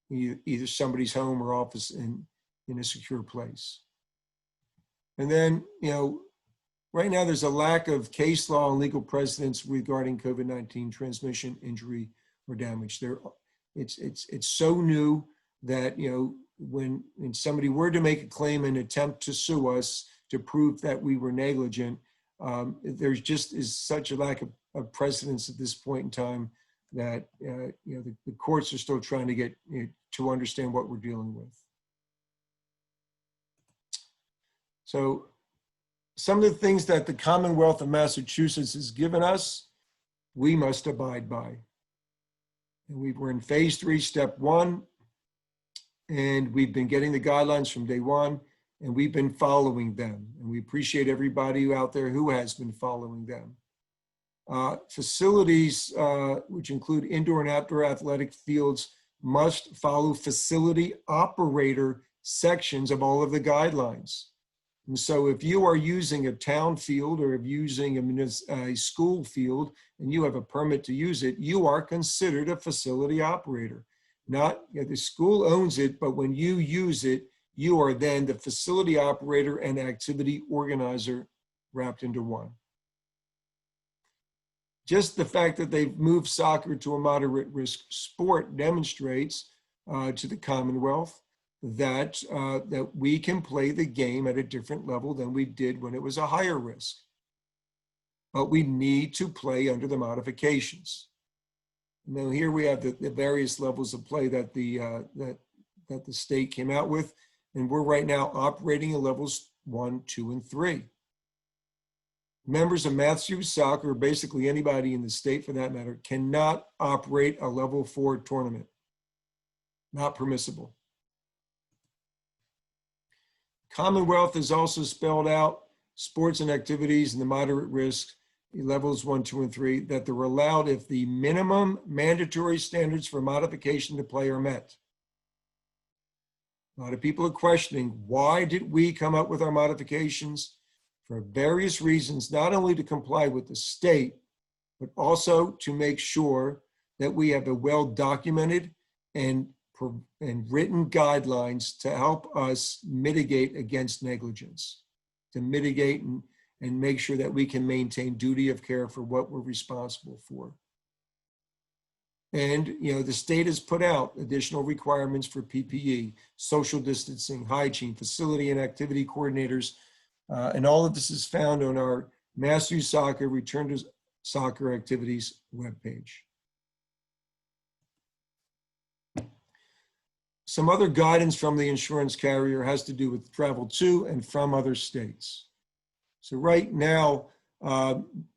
either somebody's home or office in a secure place. And then, right now there's a lack of case law and legal precedents regarding COVID-19 transmission, injury, or damage. It's so new that, when somebody were to make a claim and attempt to sue us to prove that we were negligent, there's just is such a lack of precedence at this point in time that, the courts are still trying to get to understand what we're dealing with. So some of the things that the Commonwealth of Massachusetts has given us, we must abide by. And we're in phase 3, step 1, and we've been getting the guidelines from day 1, and we've been following them. And we appreciate everybody out there who has been following them. Facilities, which include indoor and outdoor athletic fields, must follow facility operator sections of all of the guidelines. And so if you are using a town field or if using a school field and you have a permit to use it, you are considered a facility operator. Not, the school owns it, but when you use it, you are then the facility operator and activity organizer wrapped into one. Just the fact that they've moved soccer to a moderate risk sport demonstrates to the Commonwealth that we can play the game at a different level than we did when it was a higher risk. But we need to play under the modifications. Now here we have the various levels of play that the state came out with, and we're right now operating at levels 1, 2, and 3. Members of Matthews Soccer, or basically anybody in the state for that matter, cannot operate a level 4 tournament. Not permissible. Commonwealth has also spelled out sports and activities in the moderate risk levels 1, 2, and 3 that they're allowed if the minimum mandatory standards for modification to play are met. A lot of people are questioning, why did we come up with our modifications? For various reasons, not only to comply with the state, but also to make sure that we have a well-documented and written guidelines to help us mitigate against negligence, to mitigate and make sure that we can maintain duty of care for what we're responsible for. And, the state has put out additional requirements for PPE, social distancing, hygiene, facility and activity coordinators, and all of this is found on our Matthews Soccer Return to Soccer Activities webpage. Some other guidance from the insurance carrier has to do with travel to and from other states. So right now,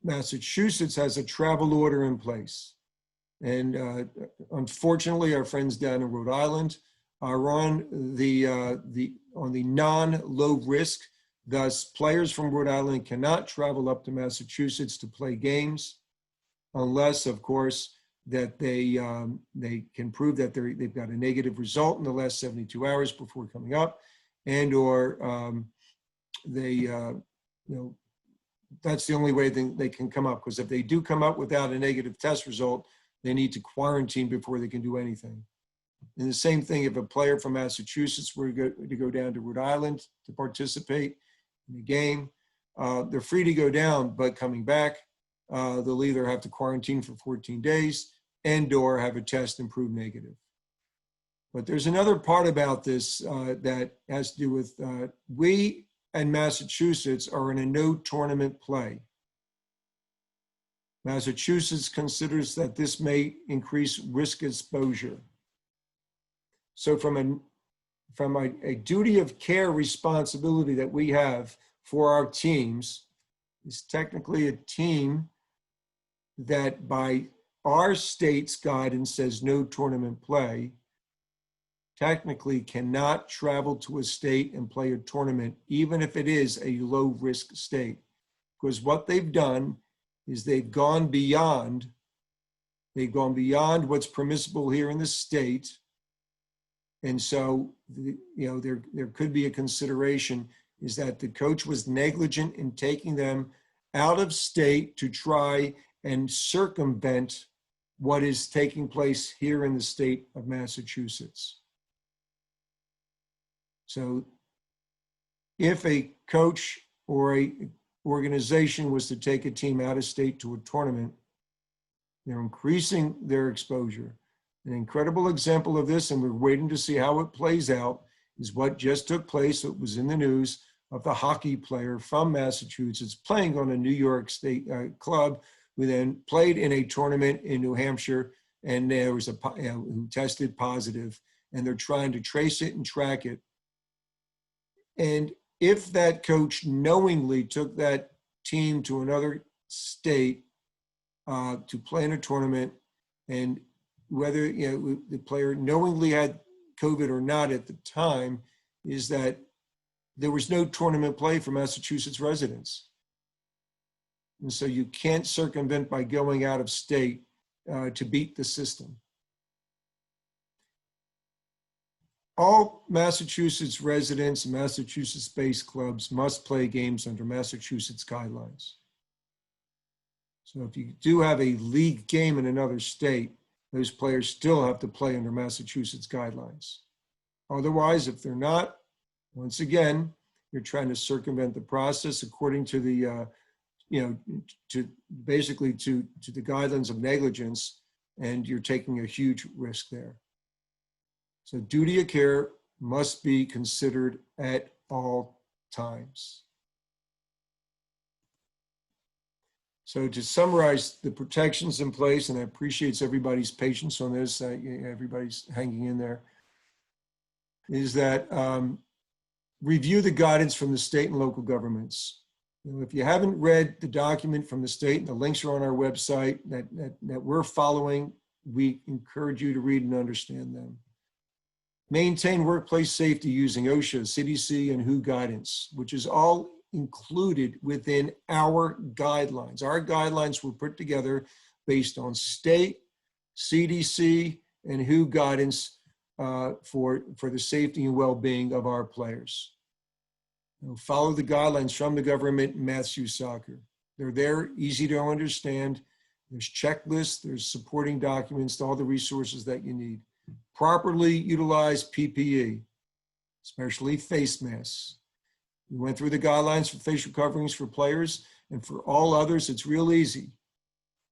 Massachusetts has a travel order in place. And unfortunately, our friends down in Rhode Island are on the non-low risk. Thus, players from Rhode Island cannot travel up to Massachusetts to play games unless, of course, that they can prove that they've got a negative result in the last 72 hours before coming up, and or that's the only way they can come up, because if they do come up without a negative test result, they need to quarantine before they can do anything. And the same thing, if a player from Massachusetts were to go down to Rhode Island to participate in the game, they're free to go down, but coming back, they'll either have to quarantine for 14 days and or have a test and prove negative. But there's another part about this that has to do with we and Massachusetts are in a no tournament play. Massachusetts considers that this may increase risk exposure. So from a duty of care responsibility that we have for our teams, is technically a team that by our state's guidance says no tournament play. technically cannot travel to a state and play a tournament, even if it is a low-risk state. Because what they've done is they've gone beyond what's permissible here in the state. And so, there could be a consideration is that the coach was negligent in taking them out of state to try and circumvent what is taking place here in the state of Massachusetts. So if a coach or a organization was to take a team out of state to a tournament, they're increasing their exposure. An incredible example of this, and we're waiting to see how it plays out, is what just took place. It was in the news of the hockey player from Massachusetts playing on a New York State club who then played in a tournament in New Hampshire, and there was who tested positive, and they're trying to trace it and track it. And if that coach knowingly took that team to another state to play in a tournament, and whether the player knowingly had COVID or not at the time, is that there was no tournament play for Massachusetts residents. And so you can't circumvent by going out of state to beat the system. All Massachusetts residents and Massachusetts-based clubs must play games under Massachusetts guidelines. So if you do have a league game in another state, those players still have to play under Massachusetts guidelines. Otherwise, if they're not, once again, you're trying to circumvent the process according to the, to the guidelines of negligence, and you're taking a huge risk there. So duty of care must be considered at all times. So to summarize the protections in place, and I appreciate everybody's patience on this, everybody's hanging in there, is that review the guidance from the state and local governments. If you haven't read the document from the state, and the links are on our website that we're following, we encourage you to read and understand them. Maintain workplace safety using OSHA, CDC, and WHO guidance, which is all included within our guidelines. Our guidelines were put together based on state, CDC, and WHO guidance for the safety and well-being of our players. Follow the guidelines from the government in Matthew Soccer. They're there, easy to understand. There's checklists, there's supporting documents, all the resources that you need. Properly utilize PPE, especially face masks. We went through the guidelines for facial coverings for players, and for all others, it's real easy.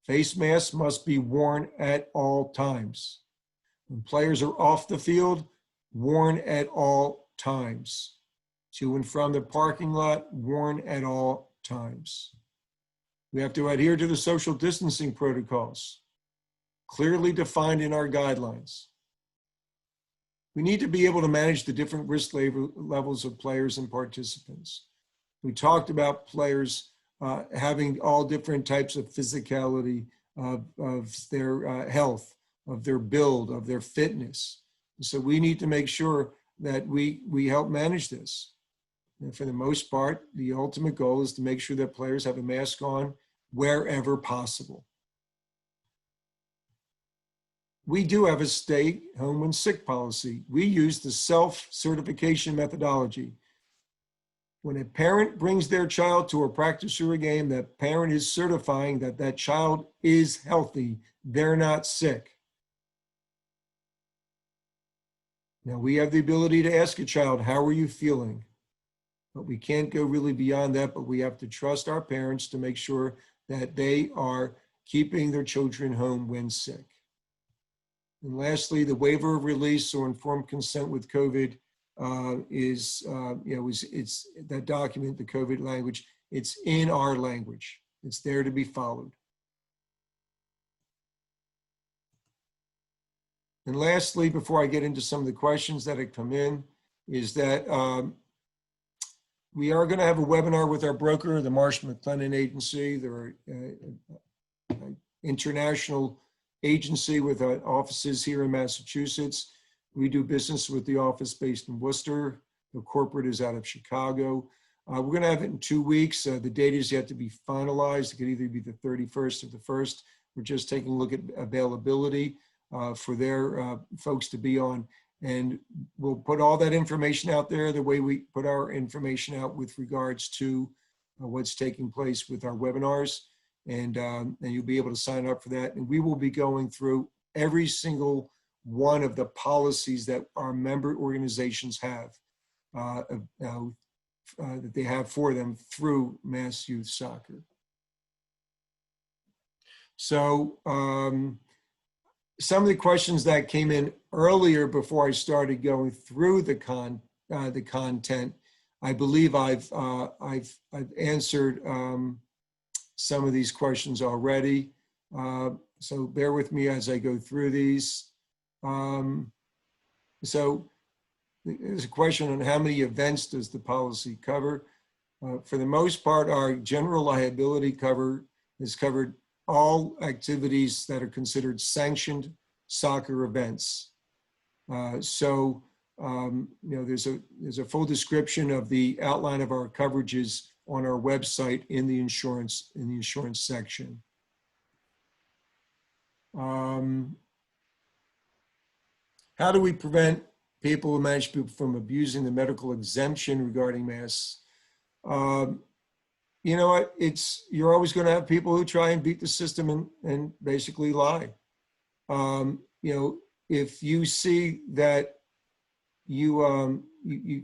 Face masks must be worn at all times. When players are off the field, worn at all times. To and from the parking lot, worn at all times. We have to adhere to the social distancing protocols, clearly defined in our guidelines. We need to be able to manage the different risk levels of players and participants. We talked about players having all different types of physicality, of their health, of their build, of their fitness. And so we need to make sure that we help manage this. And for the most part, the ultimate goal is to make sure that players have a mask on wherever possible. We do have a stay home when sick policy. We use the self-certification methodology. When a parent brings their child to a practice or a game, that parent is certifying that that child is healthy. They're not sick. Now, we have the ability to ask a child, how are you feeling? But we can't go really beyond that, but we have to trust our parents to make sure that they are keeping their children home when sick. And lastly, the waiver of release or informed consent with COVID it's that document, the COVID language, it's in our language. It's there to be followed. And lastly, before I get into some of the questions that have come in, is that we are going to have a webinar with our broker, the Marsh McLennan Agency. They're an international agency with offices here in Massachusetts. We do business with the office based in Worcester. The corporate is out of Chicago. We're going to have it in 2 weeks. The date is yet to be finalized. It could either be the 31st or the 1st. We're just taking a look at availability for their folks to be on. And we'll put all that information out there the way we put our information out with regards to what's taking place with our webinars. And you'll be able to sign up for that. And we will be going through every single one of the policies that our member organizations have, that they have for them through Mass Youth Soccer. So some of the questions that came in earlier before I started going through the content, I believe I've answered some of these questions already. So bear with me as I go through these. So there's a question on how many events does the policy cover? For the most part, our general liability cover has covered all activities that are considered sanctioned soccer events. So there's a full description of the outline of our coverages on our website in the insurance section. How do we prevent people who manage people from abusing the medical exemption regarding masks? You know what? You're always going to have people who try and beat the system and basically lie. If you see that you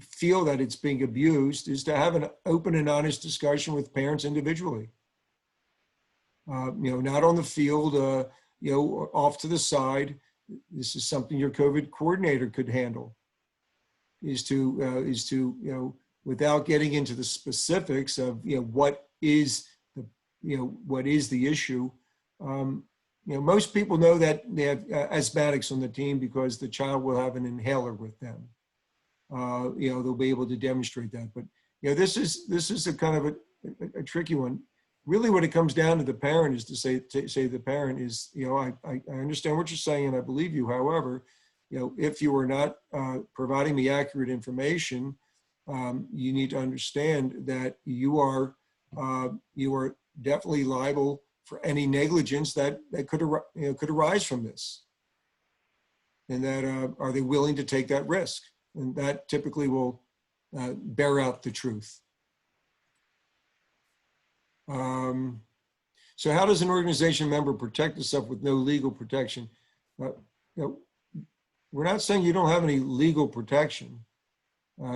feel that it's being abused, is to have an open and honest discussion with parents individually. Not on the field, off to the side. This is something your COVID coordinator could handle, is to without getting into the specifics of, what is the issue. Most people know that they have asthmatics on the team because the child will have an inhaler with them. They'll be able to demonstrate that. But, this is a kind of a tricky one. Really what it comes down to the parent is to say to the parent is, I understand what you're saying and I believe you. However, if you are not providing me accurate information, you need to understand that you are definitely liable for any negligence that could arise from this. And that are they willing to take that risk? And that typically will bear out the truth. So how does an organization member protect itself with no legal protection? We're not saying you don't have any legal protection.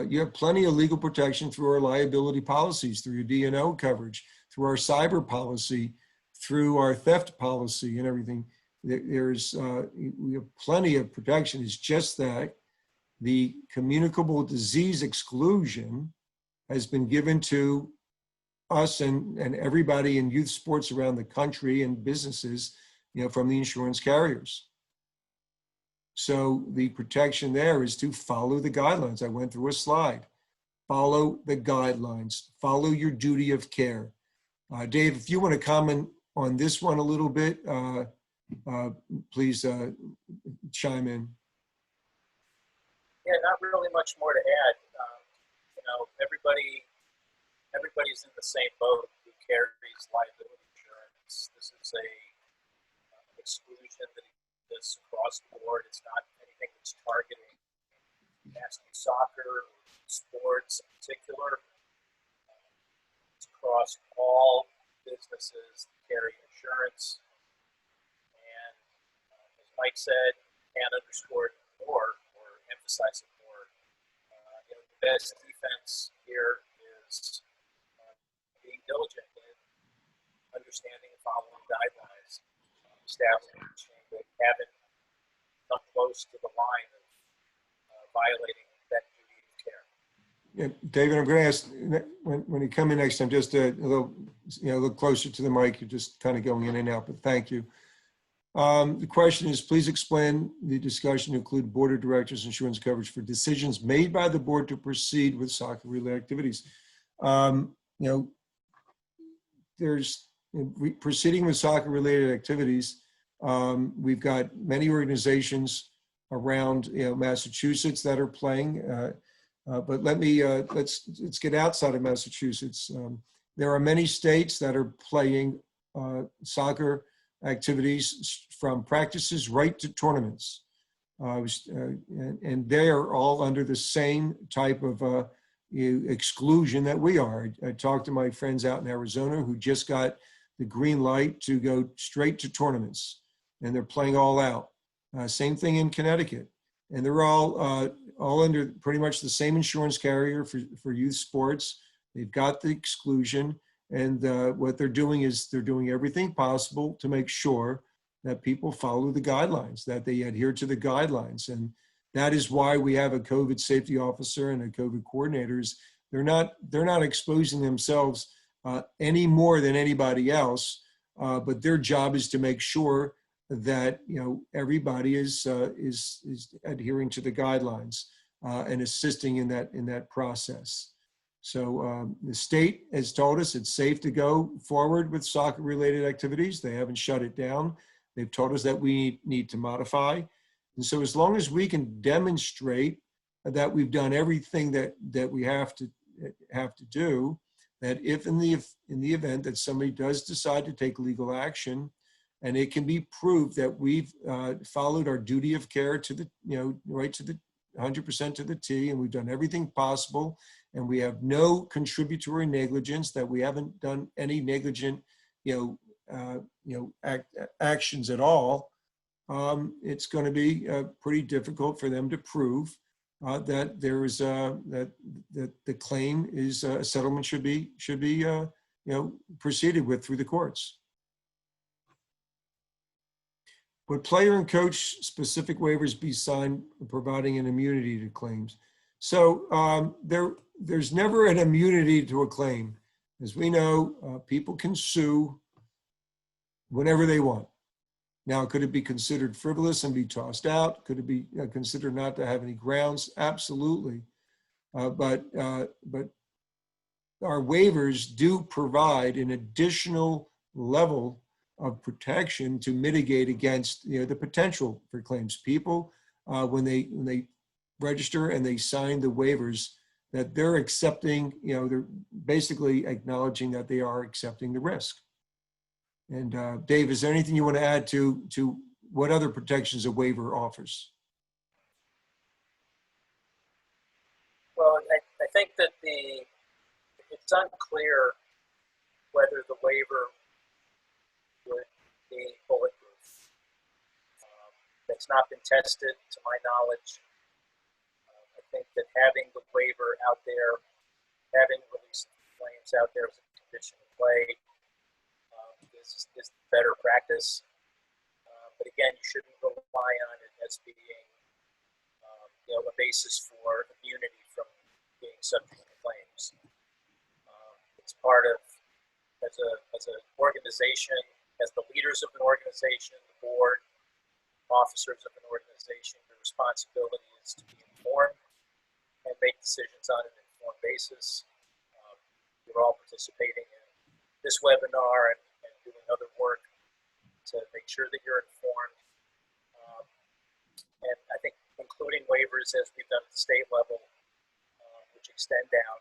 You have plenty of legal protection through our liability policies, through your D&O coverage, through our cyber policy, through our theft policy and everything. We have plenty of protection. It's just that the communicable disease exclusion has been given to us and everybody in youth sports around the country and businesses, from the insurance carriers. So the protection there is to follow the guidelines. I went through a slide. Follow the guidelines. Follow your duty of care. Dave, if you want to comment on this one a little bit, please chime in. Yeah, not really much more to add. Everybody's in the same boat who carries liability insurance. This is an exclusion that exists across the board. It's not anything that's targeting national soccer or sports in particular. It's across all businesses that carry insurance. And as Mike said, can't underscore it more or emphasize it more. The best defense here is being diligent in understanding and following guidelines, establishing that haven't come close to the line of violating that duty of care. Yeah, David, I'm going to ask when you come in next time, just a little, look closer to the mic. You're just kind of going in and out, but thank you. The question is, please explain the discussion to include board of directors insurance coverage for decisions made by the board to proceed with soccer-related activities. There's proceeding with soccer-related activities. We've got many organizations around Massachusetts that are playing. But let's get outside of Massachusetts. There are many states that are playing soccer activities from practices right to tournaments. And they are all under the same type of exclusion that we are. I talked to my friends out in Arizona who just got the green light to go straight to tournaments, and they're playing all out. Same thing in Connecticut. And they're all under pretty much the same insurance carrier for youth sports. They've got the exclusion, and what they're doing is they're doing everything possible to make sure that people follow the guidelines, that they adhere to the guidelines. And that is why we have a COVID safety officer and a COVID coordinators. They're not exposing themselves any more than anybody else, but their job is to make sure that everybody is adhering to the guidelines and assisting in that process. So the state has told us it's safe to go forward with soccer-related activities. They haven't shut it down. They've told us that we need to modify. And so as long as we can demonstrate that we've done everything that we have to do, that if in the event that somebody does decide to take legal action, and it can be proved that we've followed our duty of care to the right to the 100% to the T, and we've done everything possible, and we have no contributory negligence, that we haven't done any negligent actions at all, it's going to be pretty difficult for them to prove that there is that the claim is a settlement should be proceeded with through the courts. Would player and coach specific waivers be signed providing an immunity to claims? So there's never an immunity to a claim. As we know, people can sue whenever they want. Now, could it be considered frivolous and be tossed out? Could it be considered not to have any grounds? Absolutely. But our waivers do provide an additional level of protection to mitigate against the potential for claims. People, when they register and they sign the waivers, that they're accepting, they're basically acknowledging that they are accepting the risk. And Dave, is there anything you want to add to what other protections a waiver offers? Well, I think that it's unclear whether the waiver would be bulletproof. That's not been tested to my knowledge. I think that having the waiver out there, having release claims out there as a condition of play is better practice. But again, you shouldn't rely on it as being a basis for immunity from being subject to claims. It's part of, as an organization, as the leaders of an organization, the board, officers of an organization, the responsibility is to be informed and make decisions on an informed basis. You're all participating in this webinar and doing other work to make sure that you're informed. And I think including waivers as we've done at the state level, which extend down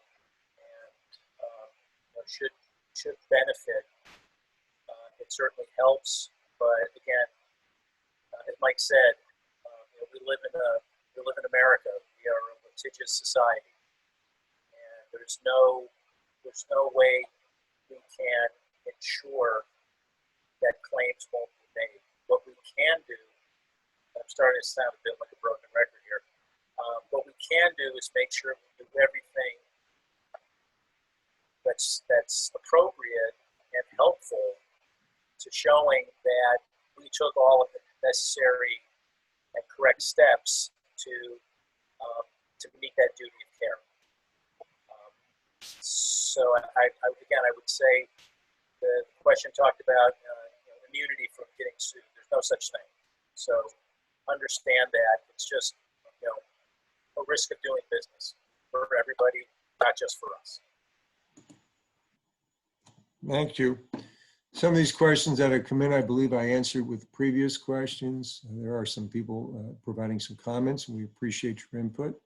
and should benefit. It certainly helps, but again, as Mike said, we live in America. We are a litigious society, and there's no way we can ensure that claims won't be made. What we can do, and I'm starting to sound a bit like a broken record here, what we can do is make sure we do everything that's appropriate and helpful to showing that we took all of the necessary and correct steps to meet that duty of care. So I would say the question talked about immunity from getting sued. There's no such thing. So understand that it's just a risk of doing business for everybody, not just for us. Thank you. Some of these questions that have come in, I believe I answered with previous questions. There are some people providing some comments, and we appreciate your input.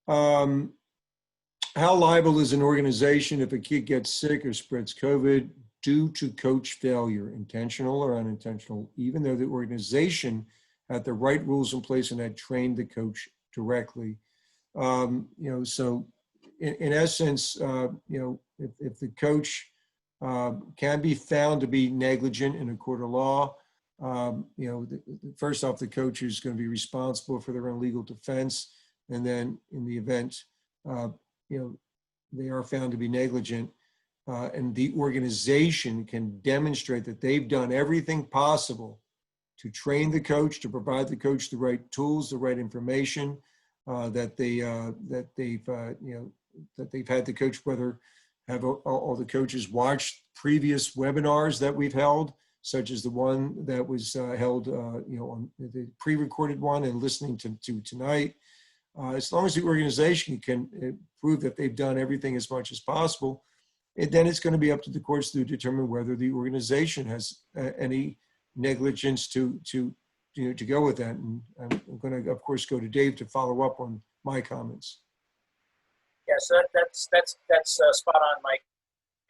How liable is an organization if a kid gets sick or spreads COVID due to coach failure, intentional or unintentional, even though the organization had the right rules in place and had trained the coach directly? So in essence, if the coach can be found to be negligent in a court of law, first off, the coach is going to be responsible for their own legal defense. And then in the event, they are found to be negligent, and the organization can demonstrate that they've done everything possible to train the coach, to provide the coach the right tools, the right information, that they've had the coach, whether have all the coaches watched previous webinars that we've held, such as the one that was held, on the pre-recorded one, and listening to tonight. As long as the organization can prove that they've done everything as much as possible, then it's going to be up to the courts to determine whether the organization has any negligence to go with that. And I'm going to, of course, go to Dave to follow up on my comments. Yeah, so that's spot on, Mike.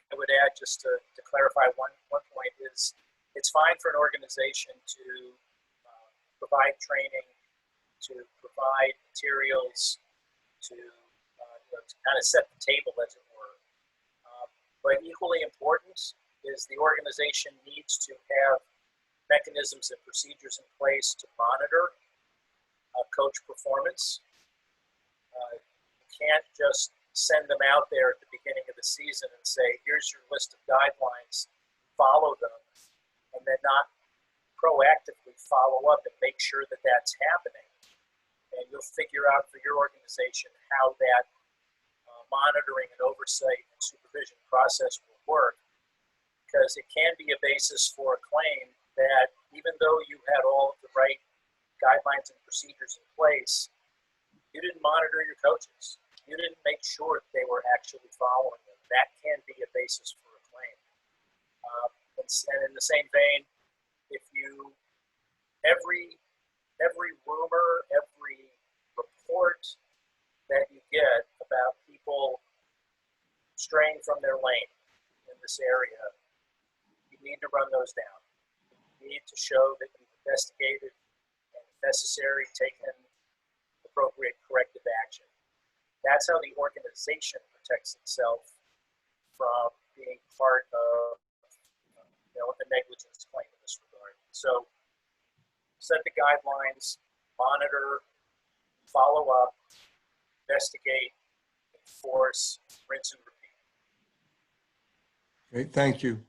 I would add, just to clarify one point, is it's fine for an organization to provide training, to provide materials, to kind of set the table, as it were. But equally important is the organization needs to have mechanisms and procedures in place to monitor coach performance. You can't just send them out there at the beginning of the season and say, here's your list of guidelines, follow them, and then not proactively follow up and make sure that that's happening. And you'll figure out for your organization how that monitoring and oversight and supervision process will work, because it can be a basis for a claim that even though you had all of the right guidelines and procedures in place, you didn't monitor your coaches. You didn't make sure that they were actually following them. That can be a basis for a claim. And in the same vein, if you, every rumor, every report that you get about people straying from their lane in this area, you need to run those down. You need to show that you've investigated and, if necessary, taken appropriate corrective action. That's how the organization protects itself from being part of a negligence claim in this regard. So set the guidelines, monitor, follow up, investigate, enforce, rinse and repeat. Great, thank you.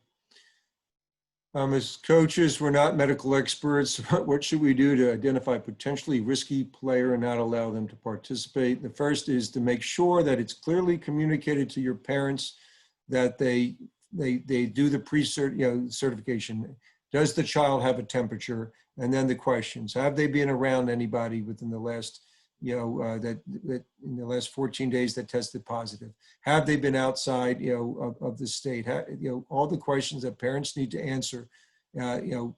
As coaches, we're not medical experts. What should we do to identify a potentially risky player and not allow them to participate? The first is to make sure that it's clearly communicated to your parents that they do the pre-cert, certification. Does the child have a temperature? And then the questions: have they been around anybody within the last, that in the last 14 days that tested positive? Have they been outside, of the state? All the questions that parents need to answer,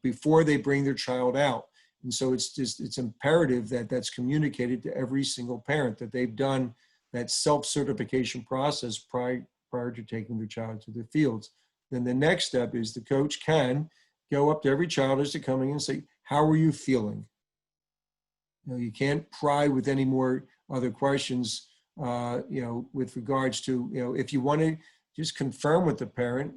before they bring their child out. And so it's imperative that that's communicated to every single parent, that they've done that self-certification process prior to taking their child to the fields. Then the next step is the coach can go up to every child as they're coming and say, how are you feeling? You can't pry with any more other questions, with regards to, if you want to just confirm with the parent,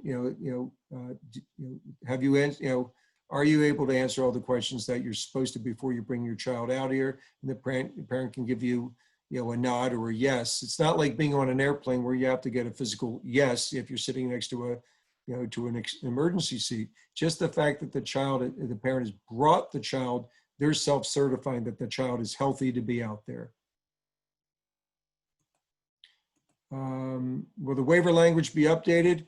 have you, are you able to answer all the questions that you're supposed to before you bring your child out here? And the parent can give you, a nod or a yes. It's not like being on an airplane where you have to get a physical yes if you're sitting next to to an emergency seat. Just the fact that the parent has brought the child, they're self-certifying that the child is healthy to be out there. Will the waiver language be updated?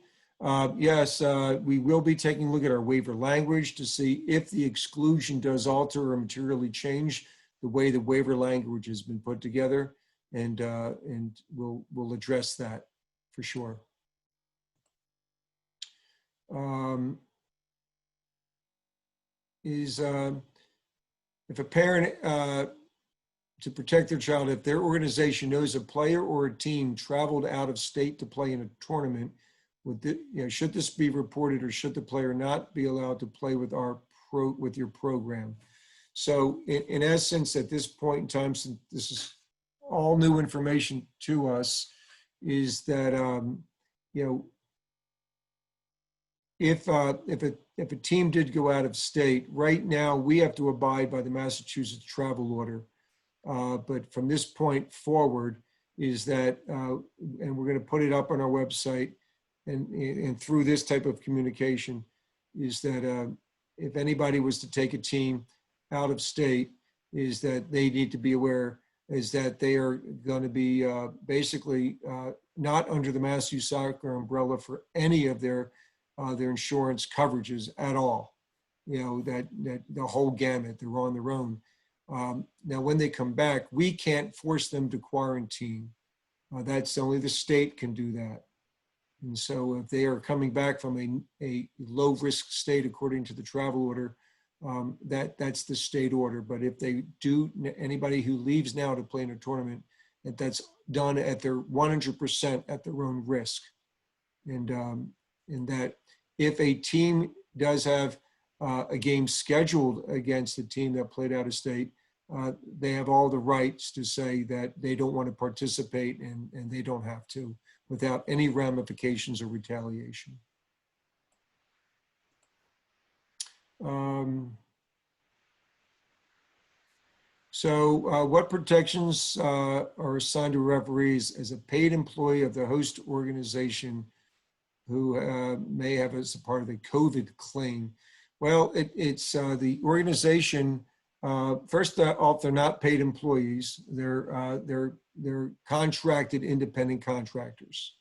Yes, we will be taking a look at our waiver language to see if the exclusion does alter or materially change the way the waiver language has been put together, and we'll address that for sure. is if a parent, to protect their child, if their organization knows a player or a team traveled out of state to play in a tournament, should this be reported, or should the player not be allowed to play with with your program? So in essence, at this point in time, since this is all new information to us, is that, if a team did go out of state, right now we have to abide by the Massachusetts travel order. But from this point forward is that, and we're going to put it up on our website, and through this type of communication, is that if anybody was to take a team out of state, is that they need to be aware is that they are going to be basically not under the Massachusetts Soccer umbrella for any of their insurance coverages at all. That the whole gamut, they're on their own. Now, when they come back, we can't force them to quarantine. That's only the state can do that. And so if they are coming back from a low risk state, according to the travel order, that's the state order. But if they do, anybody who leaves now to play in a tournament, that's done at their 100% at their own risk. And that if a team does have a game scheduled against a team that played out of state, they have all the rights to say that they don't want to participate, and they don't have to, without any ramifications or retaliation. What protections are assigned to referees as a paid employee of the host organization who may have as a part of the COVID claim? Well, it's the organization. First off, they're not paid employees. They're contracted independent contractors.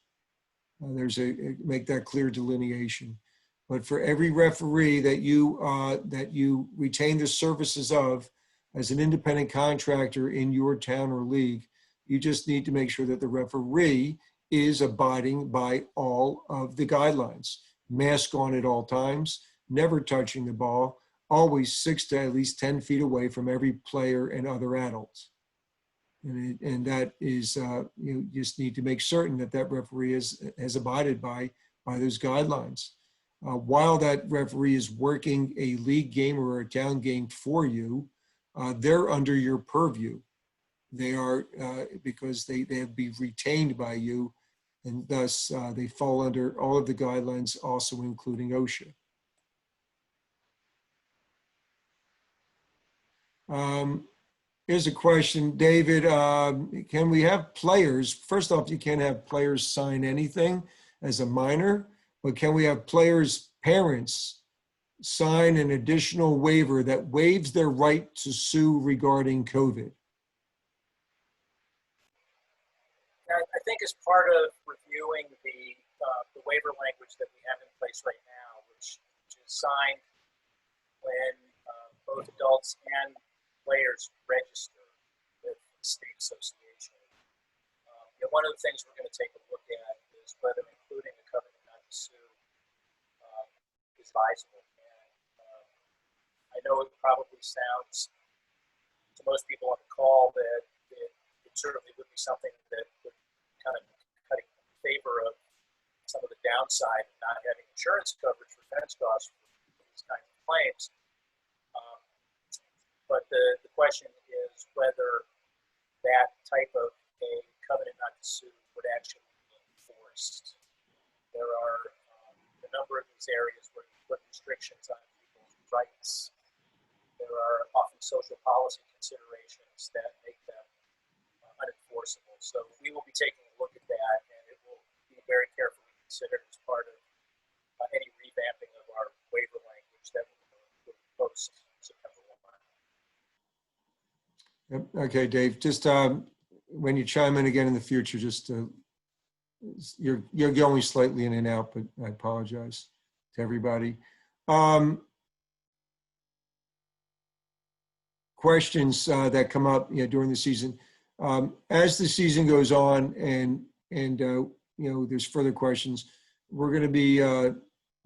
There's make that clear delineation. But for every referee that you retain the services of as an independent contractor in your town or league, you just need to make sure that the referee is abiding by all of the guidelines. Mask on at all times, never touching the ball, always 6 to at least 10 feet away from every player and other adults. And that is, you just need to make certain that that referee has abided by those guidelines. While that referee is working a league game or a town game for you, they're under your purview. They are, because they have been retained by you, and thus they fall under all of the guidelines, also including OSHA. Here's a question, David. Can we have players, first off, you can't have players sign anything as a minor, but can we have players' parents sign an additional waiver that waives their right to sue regarding COVID? I think as part of reviewing the waiver language that we have in place right now, which is signed when both adults and players register with the state association. One of the things we're going to take a look at is whether including a covenant not to sue is advisable. And I know it probably sounds to most people on the call that it certainly would be something that would kind of cut in favor of some of the downside of not having insurance coverage for defense costs for these kinds of claims. But the question is whether that type of a covenant not to sue would actually be enforced. There are a number of these areas where you put restrictions on people's rights. There are often social policy considerations that make them unenforceable. So we will be taking a look at that, and it will be very carefully considered as part of any revamping of our waiver language that will post September 1. Okay, Dave, just when you chime in again in the future, just you're going slightly in and out, but I apologize to everybody. Questions that come up during the season. As the season goes on and there's further questions, we're going to be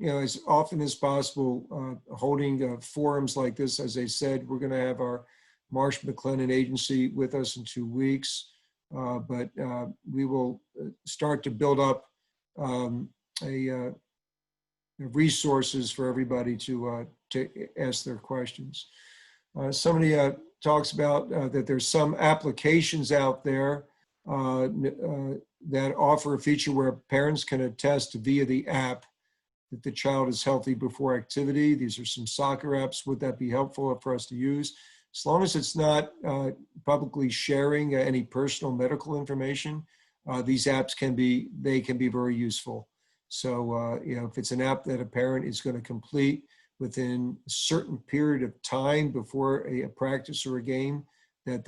as often as possible, holding forums like this. As I said, we're going to have our Marsh McLennan agency with us in 2 weeks, but we will start to build up resources for everybody to ask their questions. Somebody talks about that there's some applications out there that offer a feature where parents can attest via the app that the child is healthy before activity. These are some soccer apps. Would that be helpful for us to use? As long as it's not publicly sharing any personal medical information, these apps can be very useful. So, if it's an app that a parent is going to complete within a certain period of time before a practice or a game, that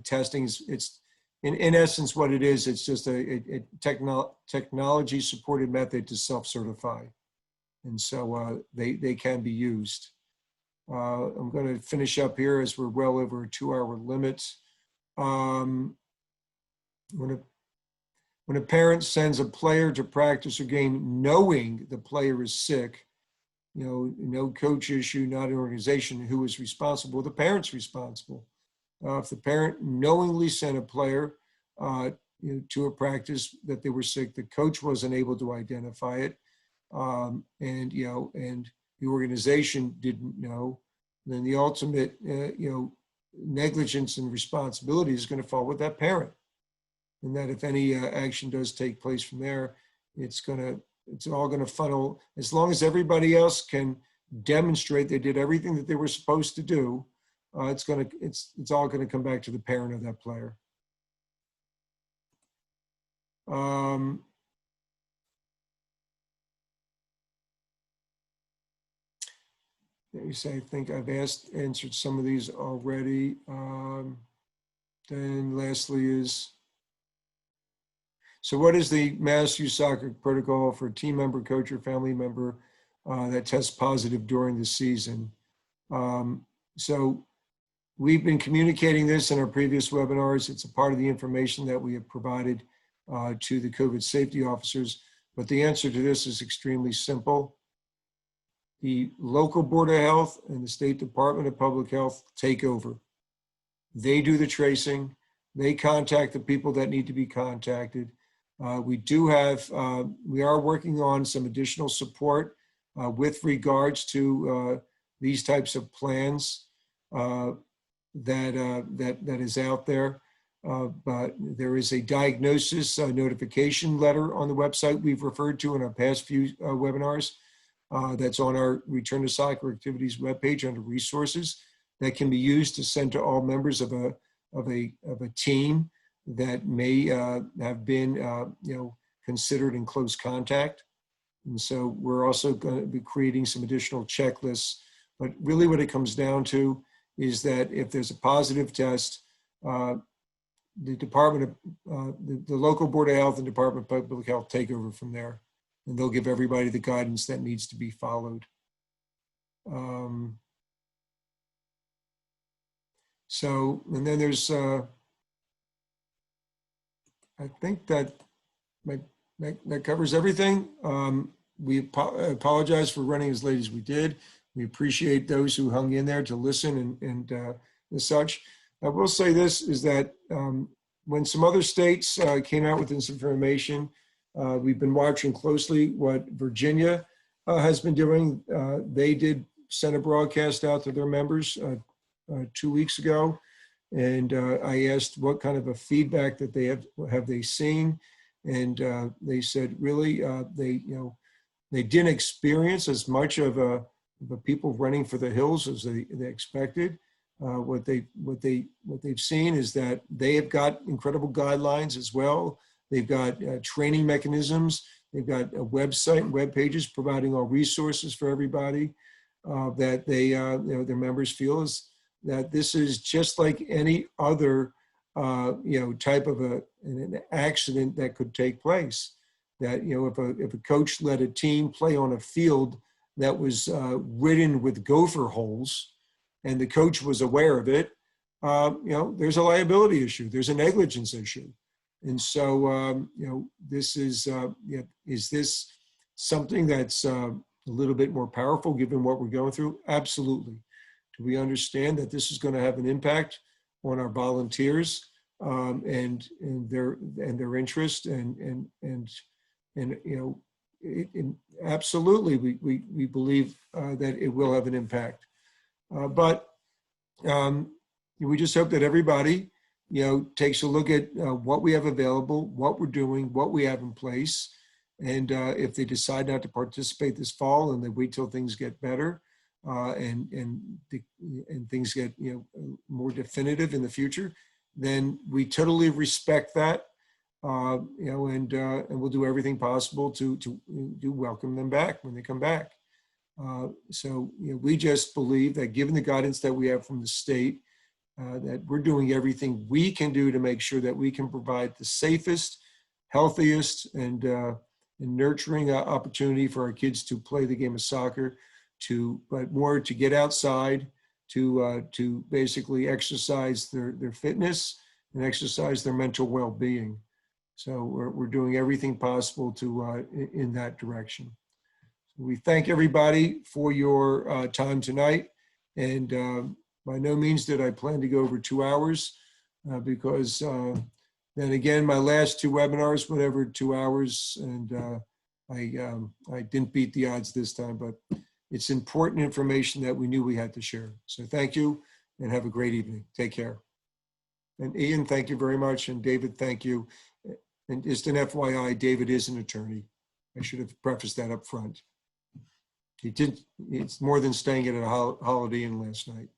testing it's in essence what it is. It's just a technology supported method to self-certify. And so they can be used. I'm going to finish up here as we're well over a 2-hour limit. When a parent sends a player to practice or game knowing the player is sick, no coach issue, not an organization, who is responsible? The parent's responsible. If the parent knowingly sent a player to a practice that they were sick, the coach wasn't able to identify it, and the organization didn't know, then the ultimate negligence and responsibility is going to fall with that parent. And that if any action does take place from there, it's all going to funnel, as long as everybody else can demonstrate they did everything that they were supposed to do, it's all going to come back to the parent of that player. Let me say, I think I've answered some of these already. Then lastly is, so what is the Mass Youth Soccer protocol for a team member, coach, or family member that tests positive during the season? So we've been communicating this in our previous webinars. It's a part of the information that we have provided to the COVID safety officers. But the answer to this is extremely simple. The local Board of Health and the State Department of Public Health take over. They do the tracing. They contact the people that need to be contacted. We are working on some additional support with regards to these types of plans that is out there. But there is a diagnosis notification letter on the website we've referred to in our past few webinars. That's on our Return to Soccer Activities webpage under resources that can be used to send to all members of a team that may have been considered in close contact. And so we're also going to be creating some additional checklists. But really what it comes down to is that if there's a positive test, the local Board of Health and Department of Public Health take over from there. And they'll give everybody the guidance that needs to be followed. So, and then there's, I think that covers everything. We apologize for running as late as we did. We appreciate those who hung in there to listen and such. I will say this is that when some other states came out with this information, we've been watching closely what Virginia has been doing. They did send a broadcast out to their members 2 weeks ago. And I asked what kind of a feedback that they have they seen. And they said, really, they didn't experience as much of the people running for the hills as they expected. What they've seen is that they have got incredible guidelines as well. They've got training mechanisms. They've got a website and web pages providing all resources for everybody that they, their members feel is that this is just like any other, type of an accident that could take place. That, if a coach let a team play on a field that was ridden with gopher holes and the coach was aware of it, there's a liability issue. There's a negligence issue. And so, this is this something that's a little bit more powerful given what we're going through? Absolutely. Do we understand that this is going to have an impact on our volunteers and their interest and absolutely we believe that it will have an impact. But we just hope that everybody takes a look at what we have available, what we're doing, what we have in place. And if they decide not to participate this fall and they wait till things get better and things get more definitive in the future, then we totally respect that. And we'll do everything possible to welcome them back when they come back. So we just believe that given the guidance that we have from the state, that we're doing everything we can do to make sure that we can provide the safest, healthiest, and nurturing opportunity for our kids to play the game of soccer, but more to get outside, to basically exercise their fitness and exercise their mental well-being. So we're doing everything possible in that direction. We thank everybody for your time tonight, and by no means did I plan to go over 2 hours because then again, my last 2 webinars went over 2 hours, and I didn't beat the odds this time, but it's important information that we knew we had to share. So thank you and have a great evening. Take care. And Ian, thank you very much. And David, thank you. And just an FYI, David is an attorney. I should have prefaced that up front. It's more than staying at a Holiday Inn last night.